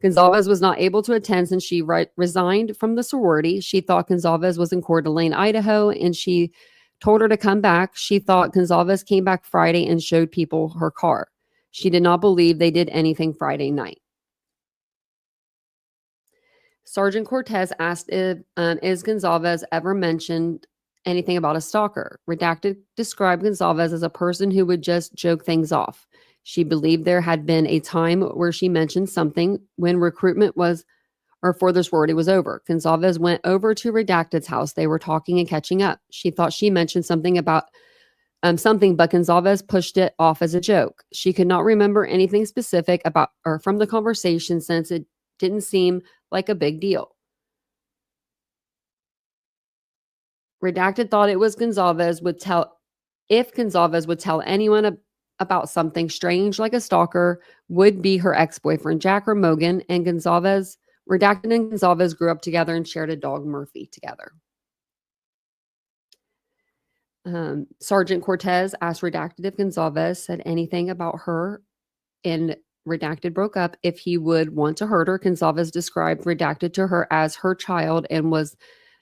Gonzalez was not able to attend since she resigned from the sorority. She thought Gonzalez was in Coeur d'Alene, Idaho, and she told her to come back. She thought Gonzalez came back Friday and showed people her car. She did not believe they did anything Friday night. Sergeant Cortez asked if is Gonzalez ever mentioned anything about a stalker. Redacted described Gonzalez as a person who would just joke things off. She believed there had been a time where she mentioned something when recruitment for the sorority was over. Gonzalez went over to Redacted's house. They were talking and catching up. She thought she mentioned something about something, but Gonzalez pushed it off as a joke. She could not remember anything specific about or from the conversation since it didn't seem like a big deal. Redacted thought it was Gonzalez would tell anyone about something strange like a stalker would be her ex-boyfriend Jack or Mogan, and Redacted and Gonzalez grew up together and shared a dog, Murphy, together. Sergeant Cortez asked Redacted if Gonzalez said anything about her, and Redacted broke up if he would want to hurt her. Gonzalez described Redacted to her as her child and was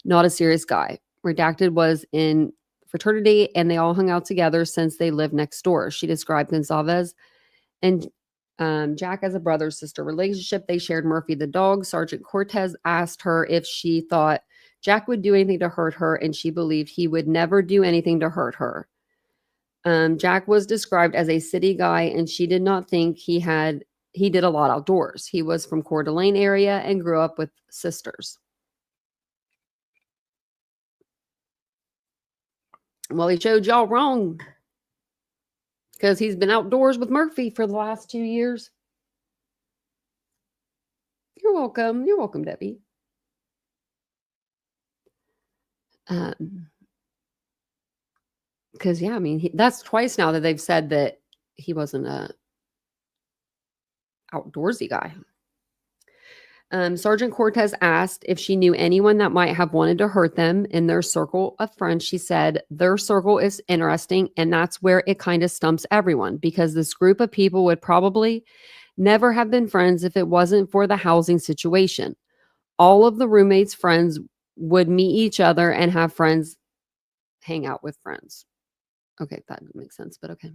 not a serious guy. Redacted was in fraternity and they all hung out together since they lived next door. She described Gonzalez and Jack as a brother-sister relationship. They shared Murphy the dog. Sergeant Cortez asked her if she thought Jack would do anything to hurt her, and she believed he would never do anything to hurt her. Jack was described as a city guy, and she did not think he did a lot outdoors. He was from Coeur d'Alene area and grew up with sisters. Well, he showed y'all wrong because he's been outdoors with Murphy for the last 2 years. You're welcome. You're welcome, Debbie. Because, yeah, I mean, that's twice now that they've said that he wasn't a outdoorsy guy. Sergeant Cortez asked if she knew anyone that might have wanted to hurt them in their circle of friends. She said their circle is interesting, and that's where it kind of stumps everyone because this group of people would probably never have been friends if it wasn't for the housing situation. All of the roommates' friends would meet each other and have friends hang out with friends. Okay, that makes sense, but okay.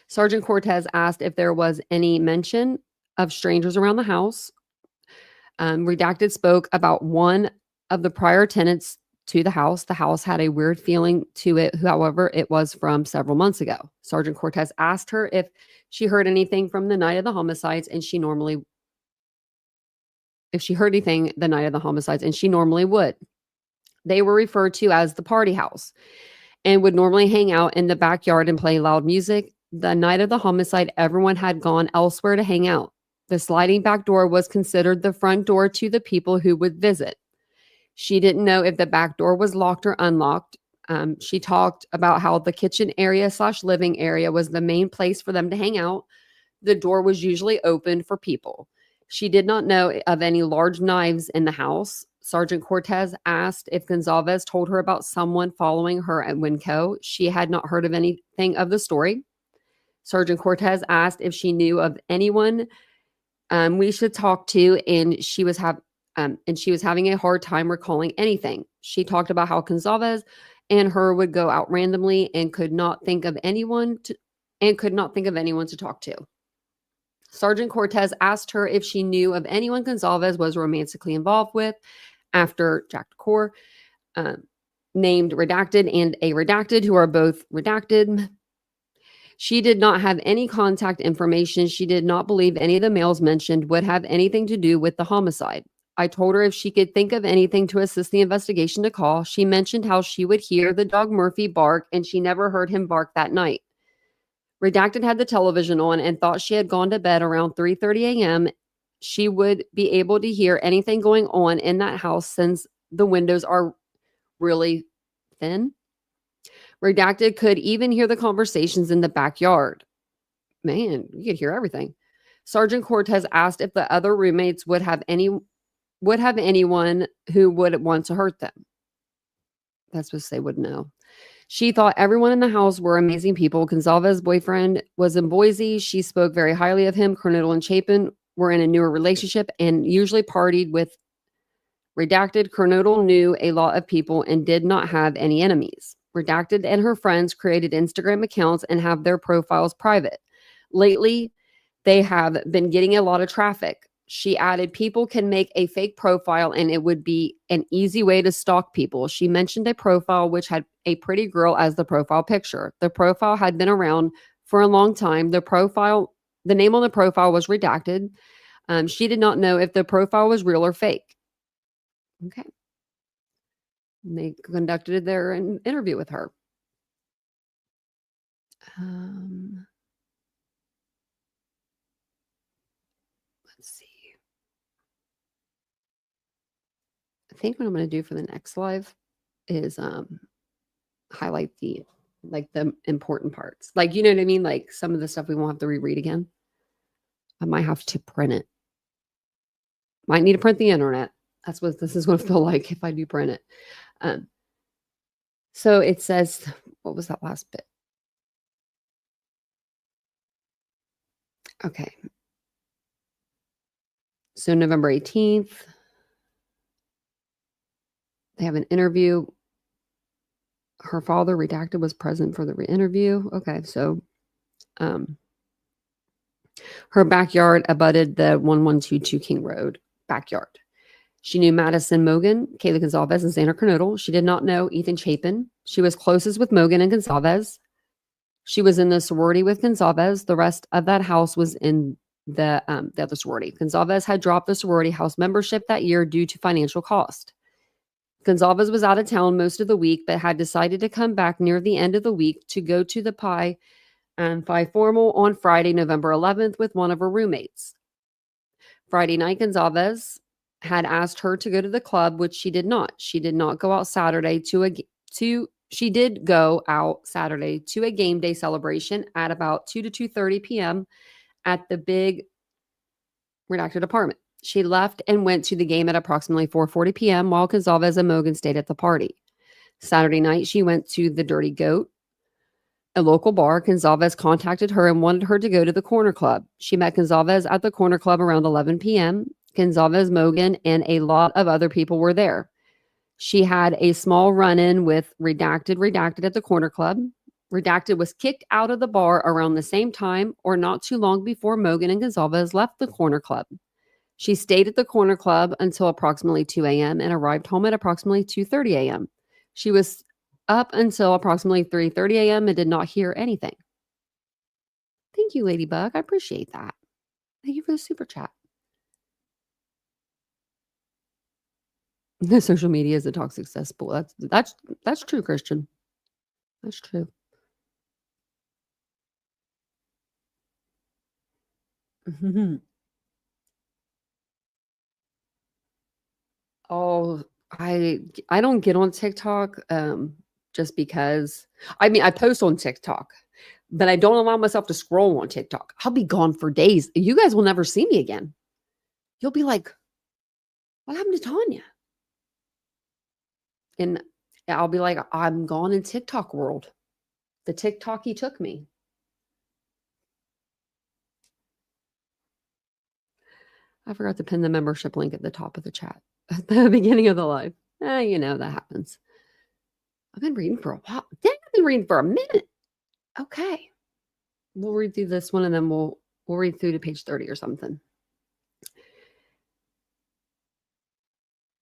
Sergeant Cortez asked if there was any mention of strangers around the house. Redacted spoke about one of the prior tenants to the house. The house had a weird feeling to it. However, it was from several months ago. Sergeant Cortez asked her if she heard anything from the night of the homicides, and if she heard anything the night of the homicides, and she normally would. They were referred to as the party house and would normally hang out in the backyard and play loud music. The night of the homicide, everyone had gone elsewhere to hang out. The sliding back door was considered the front door to the people who would visit. She didn't know if the back door was locked or unlocked. She talked about how the kitchen area / living area was the main place for them to hang out. The door was usually open for people. She did not know of any large knives in the house. Sergeant Cortez asked if Gonzalez told her about someone following her at Winco. She had not heard of anything of the story. Sergeant Cortez asked if she knew of anyone we should talk to, and she was having a hard time recalling anything. She talked about how Gonzalez and her would go out randomly and could not think of anyone to talk to. Sergeant Cortez asked her if she knew of anyone Gonzalez was romantically involved with after Jack DeCour, named Redacted and a Redacted, who are both redacted. She did not have any contact information. She did not believe any of the males mentioned would have anything to do with the homicide. I told her if she could think of anything to assist the investigation to call. She mentioned how she would hear the dog Murphy bark, and she never heard him bark that night. Redacted had the television on and thought she had gone to bed around 3:30 a.m. She would be able to hear anything going on in that house since the windows are really thin. Redacted could even hear the conversations in the backyard. Man, you could hear everything. Sergeant Cortez asked if the other roommates would have anyone who would want to hurt them. That's what they would know. She thought everyone in the house were amazing people. Gonzalez's boyfriend was in Boise. She spoke very highly of him. Kernodle and Chapin were in a newer relationship and usually partied with Redacted. Kernodle knew a lot of people and did not have any enemies. Redacted and her friends created Instagram accounts and have their profiles private. Lately, they have been getting a lot of traffic. She added, people can make a fake profile and it would be an easy way to stalk people. She mentioned a profile which had a pretty girl as the profile picture. The profile had been around for a long time. The name on the profile was redacted. She did not know if the profile was real or fake. Okay. And they conducted their interview with her. Let's see. I think what I'm going to do for the next live is highlight the important parts. Like, you know what I mean? Like some of the stuff we won't have to reread again. I might have to print it. Might need to print the internet. That's what this is going to feel like if I do print it. So it says, what was that last bit? Okay. So November 18th, they have an interview. Her father, Redacted, was present for the interview. Okay, so her backyard abutted the 1122 King Road backyard. She knew Madison Mogan, Kayla Gonzalez, and Xander Kernodle. She did not know Ethan Chapin. She was closest with Mogan and Gonzalez. She was in the sorority with Gonzalez. The rest of that house was in the other sorority. Gonzalez had dropped the sorority house membership that year due to financial cost. Gonzalez was out of town most of the week, but had decided to come back near the end of the week to go to the Phi Formal on Friday, November 11th with one of her roommates. Friday night, Gonzalez had asked her to go to the club, which she did not. She did not go out Saturday she did go out Saturday to a game day celebration at about 2 to 2:30 p.m. at the big redacted apartment. She left and went to the game at approximately 4:40 p.m. while Gonzalez and Mogan stayed at the party. Saturday night, she went to the Dirty Goat, a local bar. Gonzalez contacted her and wanted her to go to the Corner Club. She met Gonzalez at the Corner Club around 11 p.m. Gonzalez, Mogan, and a lot of other people were there. She had a small run-in with Redacted at the Corner Club. Redacted was kicked out of the bar around the same time or not too long before Mogan and Gonzalez left the Corner Club. She stayed at the Corner Club until approximately 2 a.m. and arrived home at approximately 2:30 a.m. She was up until approximately 3:30 a.m. and did not hear anything. Thank you, Ladybug. I appreciate that. Thank you for the super chat. The social media is a toxic cesspool. That's true, Christian. That's true. Oh, I don't get on TikTok just because I post on TikTok, but I don't allow myself to scroll on TikTok. I'll be gone for days. You guys will never see me again. You'll be like, what happened to Tanya? And I'll be like, I'm gone in TikTok world. The TikTok took me. I forgot to pin the membership link at the top of the chat at the beginning of the live. You know, that happens. I've been reading for a while. Dang, I've been reading for a minute. Okay. We'll read through this one and then we'll read through to page 30 or something.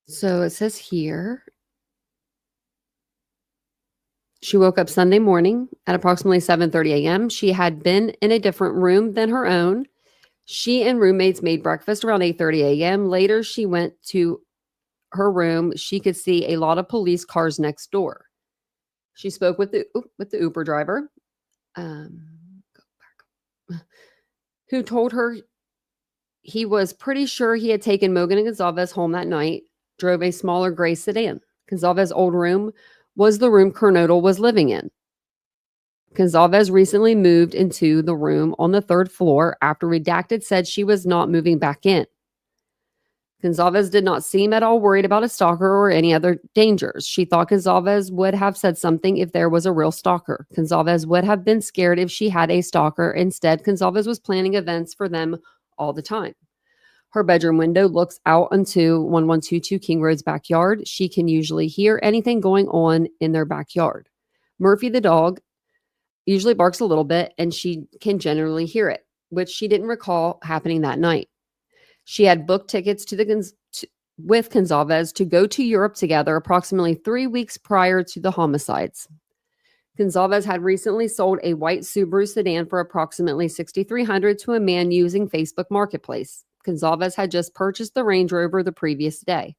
So it says here, she woke up Sunday morning at approximately 7:30 a.m. She had been in a different room than her own. She and roommates made breakfast around 8:30 a.m. Later, she went to her room. She could see a lot of police cars next door. She spoke with the Uber driver, go back, who told her he was pretty sure he had taken Mogan and Gonzalez home that night, drove a smaller gray sedan. Gonzalez's old room was the room Kernodle was living in. Gonzalez recently moved into the room on the third floor after Redacted said she was not moving back in. Gonzalez did not seem at all worried about a stalker or any other dangers. She thought Gonzalez would have said something if there was a real stalker. Gonzalez would have been scared if she had a stalker. Instead, Gonzalez was planning events for them all the time. Her bedroom window looks out onto 1122 King Road's backyard. She can usually hear anything going on in their backyard. Murphy the dog usually barks a little bit, and she can generally hear it, which she didn't recall happening that night. She had booked tickets with Gonzalez to go to Europe together approximately 3 weeks prior to the homicides. Gonzalez had recently sold a white Subaru sedan for approximately $6,300 to a man using Facebook Marketplace. Gonzalez had just purchased the Range Rover the previous day.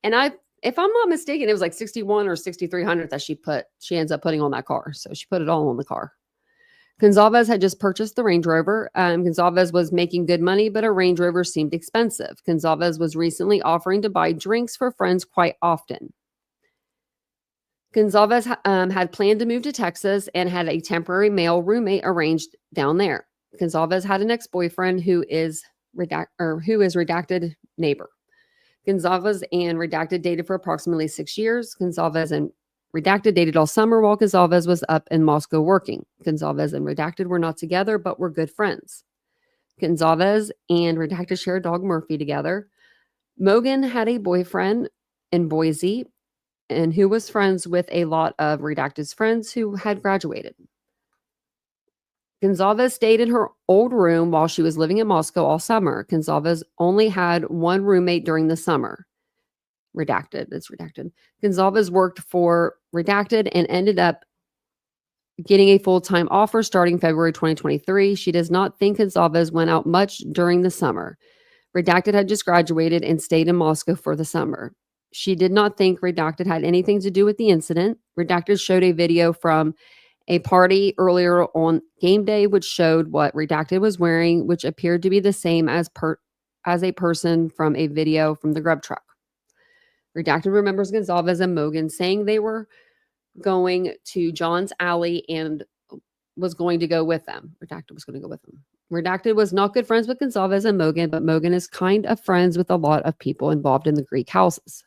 And if I'm not mistaken, it was like 61 or 6,300 that she ends up putting on that car. So she put it all on the car. Gonzalez had just purchased the Range Rover. Gonzalez was making good money, but a Range Rover seemed expensive. Gonzalez was recently offering to buy drinks for friends quite often. Gonzalez had planned to move to Texas and had a temporary male roommate arranged down there. Gonzalez had an ex-boyfriend who is Redacted neighbor. Gonzalez and Redacted dated for approximately 6 years. Gonzalez and Redacted dated all summer while Gonzalez was up in Moscow working. Gonzalez and Redacted were not together, but were good friends. Gonzalez and Redacted shared dog Murphy together. Mogan had a boyfriend in Boise and who was friends with a lot of Redacted's friends who had graduated. Gonzalez stayed in her old room while she was living in Moscow all summer. Gonzalez only had one roommate during the summer. Redacted. It's Redacted. Gonzalez worked for Redacted and ended up getting a full-time offer starting February 2023. She does not think Gonzalez went out much during the summer. Redacted had just graduated and stayed in Moscow for the summer. She did not think Redacted had anything to do with the incident. Redacted showed a video from a party earlier on game day, which showed what Redacted was wearing, which appeared to be the same as a person from a video from the grub truck. Redacted remembers Gonzalez and Mogan saying they were going to John's Alley and was going to go with them. Redacted was going to go with them. Redacted was not good friends with Gonzalez and Mogan, but Mogan is kind of friends with a lot of people involved in the Greek houses.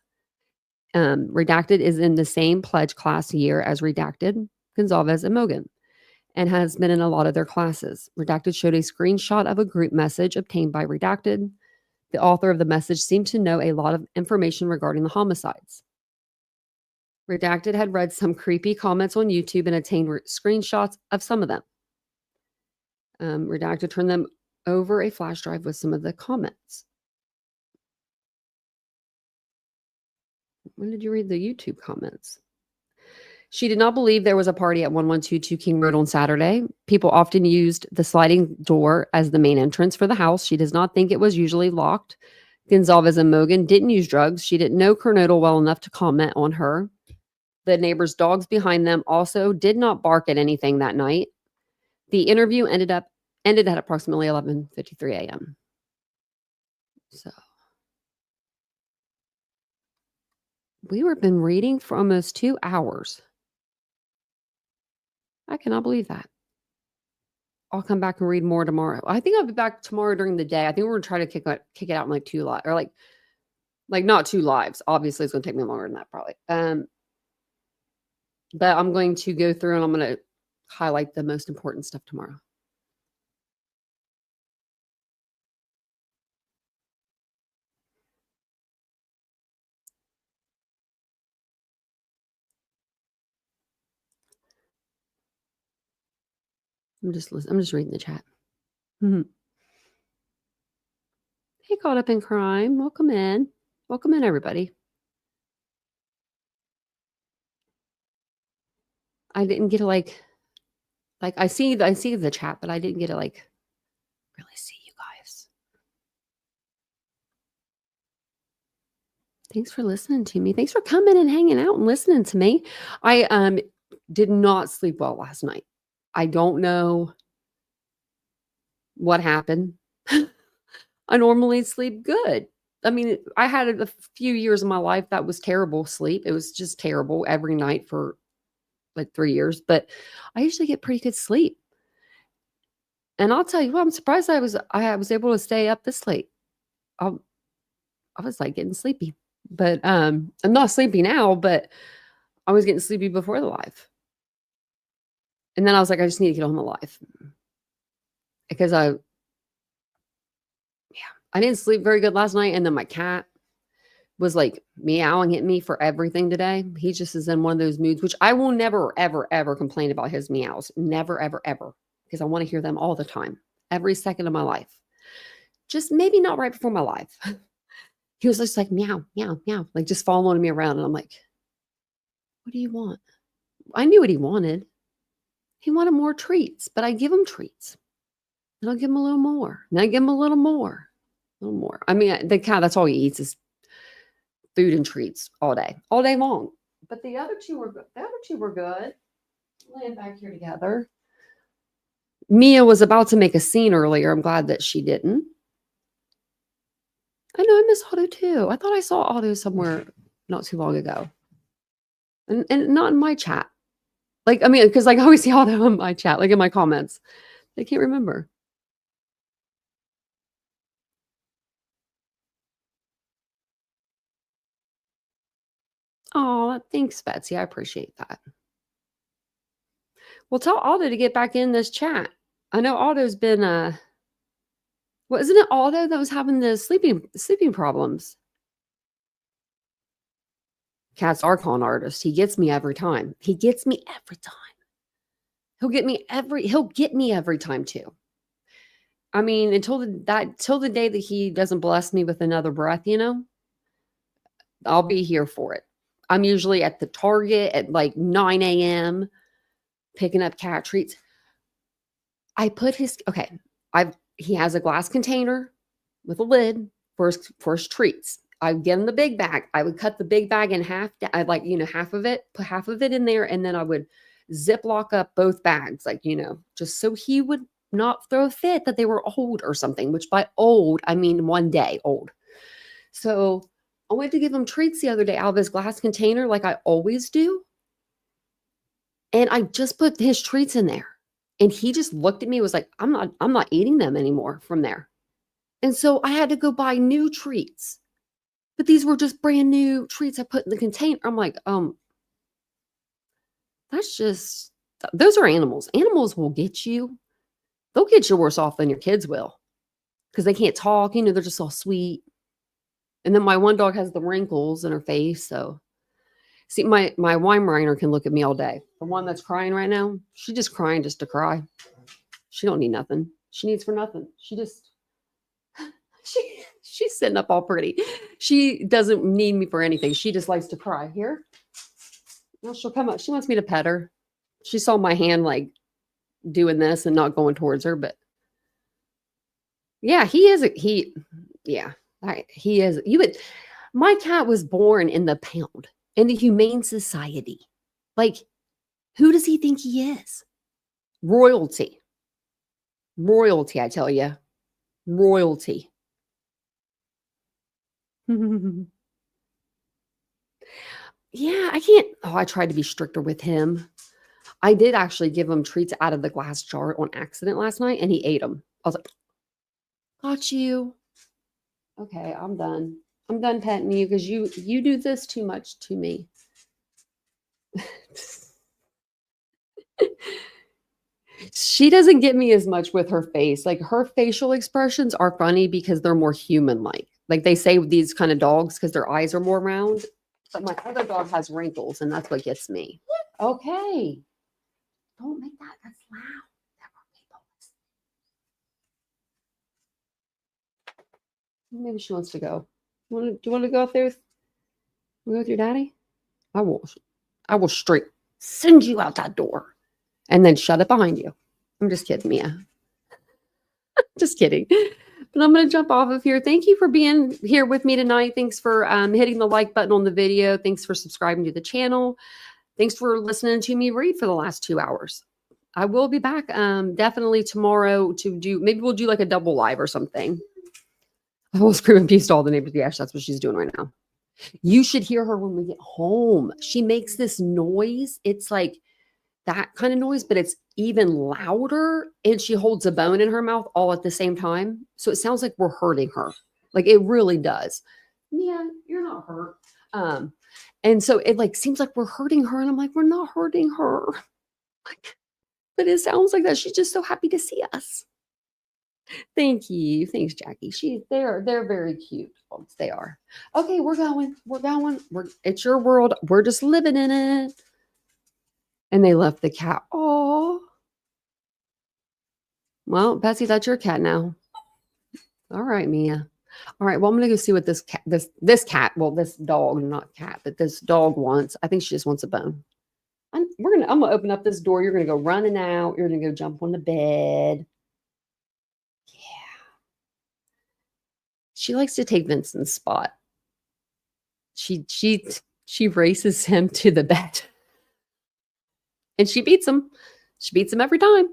Redacted is in the same pledge class year as Redacted, Gonzalez, and Mogan, and has been in a lot of their classes. Redacted showed a screenshot of a group message obtained by Redacted. The author of the message seemed to know a lot of information regarding the homicides. Redacted had read some creepy comments on YouTube and obtained screenshots of some of them. Redacted turned them over a flash drive with some of the comments. When did you read the YouTube comments? She did not believe there was a party at 1122 King Road on Saturday. People often used the sliding door as the main entrance for the house. She does not think it was usually locked. Gonzalez and Mogan didn't use drugs. She didn't know Kernodle well enough to comment on her. The neighbors' dogs behind them also did not bark at anything that night. The interview ended at approximately 11:53 a.m. So we've been reading for almost 2 hours. I cannot believe that. I'll come back and read more tomorrow. I think I'll be back tomorrow during the day. I think we're gonna try to kick it out in like 2 lives, or like not 2 lives. Obviously, it's gonna take me longer than that, probably. But I'm going to go through and I'm gonna highlight the most important stuff tomorrow. I'm just reading the chat. Mhm. Hey, Caught Up in Crime. Welcome in. Welcome in, everybody. I didn't get to like I see the chat, but I didn't get to like really see you guys. Thanks for listening to me. Thanks for coming and hanging out and listening to me. I did not sleep well last night. I don't know what happened. I normally sleep good. I mean, I had a few years of my life that was terrible sleep. It was just terrible every night for like 3 years, but I usually get pretty good sleep. And I'll tell you what, I'm surprised I was able to stay up this late. I was like getting sleepy. But I'm not sleepy now, but I was getting sleepy before the live. And then I was like, I just need to get on the live. Because I didn't sleep very good last night. And then my cat was like meowing at me for everything today. He just is in one of those moods, which I will never, ever, ever complain about his meows. Never, ever, ever. Because I want to hear them all the time, every second of my life. Just maybe not right before my life. He was just like, meow, meow, meow, like just following me around. And I'm like, what do you want? I knew what he wanted. He wanted more treats, but I give him treats. And I'll give him a little more. And I give him a little more. A little more. I mean, the cat, that's all he eats is food and treats all day long. But the other two were good. Laying back here together. Mia was about to make a scene earlier. I'm glad that she didn't. I know I miss Otto too. I thought I saw Otto somewhere not too long ago. And not in my chat. Like, I mean, because like I always see Otto in my chat, like in my comments. I can't remember. Oh, thanks, Betsy. I appreciate that. Well, tell Otto to get back in this chat. I know Otto's been well, isn't it Otto that was having the sleeping problems? Cat's our con artist. He gets me every time. He'll get me every time too. I mean, until the day that he doesn't bless me with another breath, I'll be here for it. I'm usually at the Target at like 9 a.m. picking up cat treats. He has a glass container with a lid for his treats. I would get him the big bag. I would cut the big bag in half. I'd like, half of it, put half of it in there. And then I would ziplock up both bags, like, just so he would not throw a fit that they were old or something, which by old, I mean 1 day old. So I went to give him treats the other day out of his glass container like I always do. And I just put his treats in there. And he just looked at me, was like, I'm not eating them anymore from there. And so I had to go buy new treats. But these were just brand new treats I put in the container. I'm like, those are animals. Animals will get you. They'll get you worse off than your kids will. Because they can't talk, they're just all sweet. And then my one dog has the wrinkles in her face. So see, my Weimaraner can look at me all day. The one that's crying right now, she's just crying just to cry. She don't need nothing. She needs for nothing. She's sitting up all pretty. She doesn't need me for anything. She just likes to cry. Here. Now she'll come up. She wants me to pet her. She saw my hand like doing this and not going towards her, but yeah, he is. He is. My cat was born in the pound in the Humane Society. Like, who does he think he is? Royalty. Royalty, I tell you. Royalty. Yeah, I can't. Oh, I tried to be stricter with him. I did actually give him treats out of the glass jar on accident last night, and he ate them. I was like, got you. Okay, I'm done. I'm done petting you because you do this too much to me. She doesn't get me as much with her face. Like, her facial expressions are funny because they're more human-like. Like they say with these kind of dogs because their eyes are more round. But my other dog has wrinkles, and that's what gets me. Okay. Don't make that. That's loud. Maybe she wants to go. Do you want to go out there? Go with your daddy? I will straight send you out that door and then shut it behind you. I'm just kidding, Mia. Just kidding. But I'm going to jump off of here. Thank you for being here with me tonight. Thanks for hitting the like button on the video. Thanks for subscribing to the channel. Thanks for listening to me read for the last 2 hours. I will be back definitely tomorrow maybe we'll do like a double live or something. I will scream and peace to all the neighbors. Yes, that's what she's doing right now. You should hear her when we get home. She makes this noise. It's like that kind of noise, but it's even louder. And she holds a bone in her mouth all at the same time. So it sounds like we're hurting her. Like it really does. Yeah, you're not hurt. And so it like seems like we're hurting her. And I'm like, we're not hurting her. But it sounds like that. She's just so happy to see us. Thank you. Thanks, Jackie. They're very cute, folks. They are. Okay, we're going. It's your world. We're just living in it. And they left the cat. Oh. Well, Betsy, that's your cat now. All right, Mia. All right. Well, I'm gonna go see what this dog, not cat, but this dog wants. I think she just wants a bone. I'm gonna open up this door. You're gonna go running out. You're gonna go jump on the bed. She likes to take Vincent's spot. She races him to the bed. And she beats him. She beats him every time.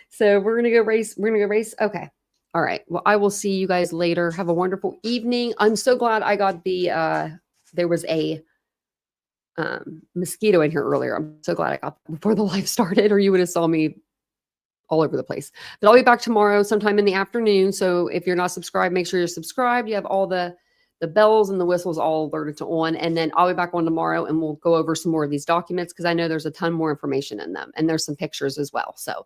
So we're going to go race. Okay. All right. Well, I will see you guys later. Have a wonderful evening. I'm so glad I got there was a mosquito in here earlier. I'm so glad I got that before the live started, or you would have saw me all over the place. But I'll be back tomorrow sometime in the afternoon. So if you're not subscribed, make sure you're subscribed. You have all the bells and the whistles all alerted to on. And then I'll be back on tomorrow and we'll go over some more of these documents because I know there's a ton more information in them. And there's some pictures as well. So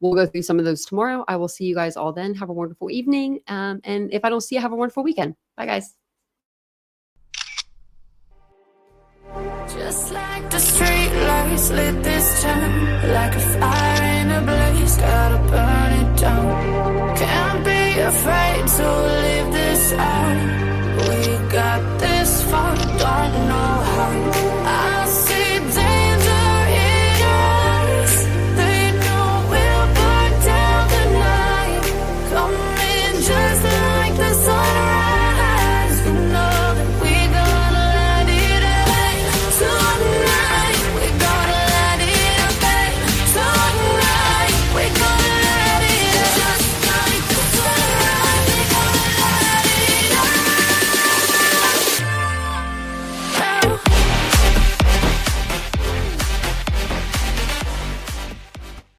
we'll go through some of those tomorrow. I will see you guys all then. Have a wonderful evening. And if I don't see you, have a wonderful weekend. Bye, guys. Just like the street lights lit this town, like a fire in a blaze, gotta burn it down. Can't be afraid to leave this out.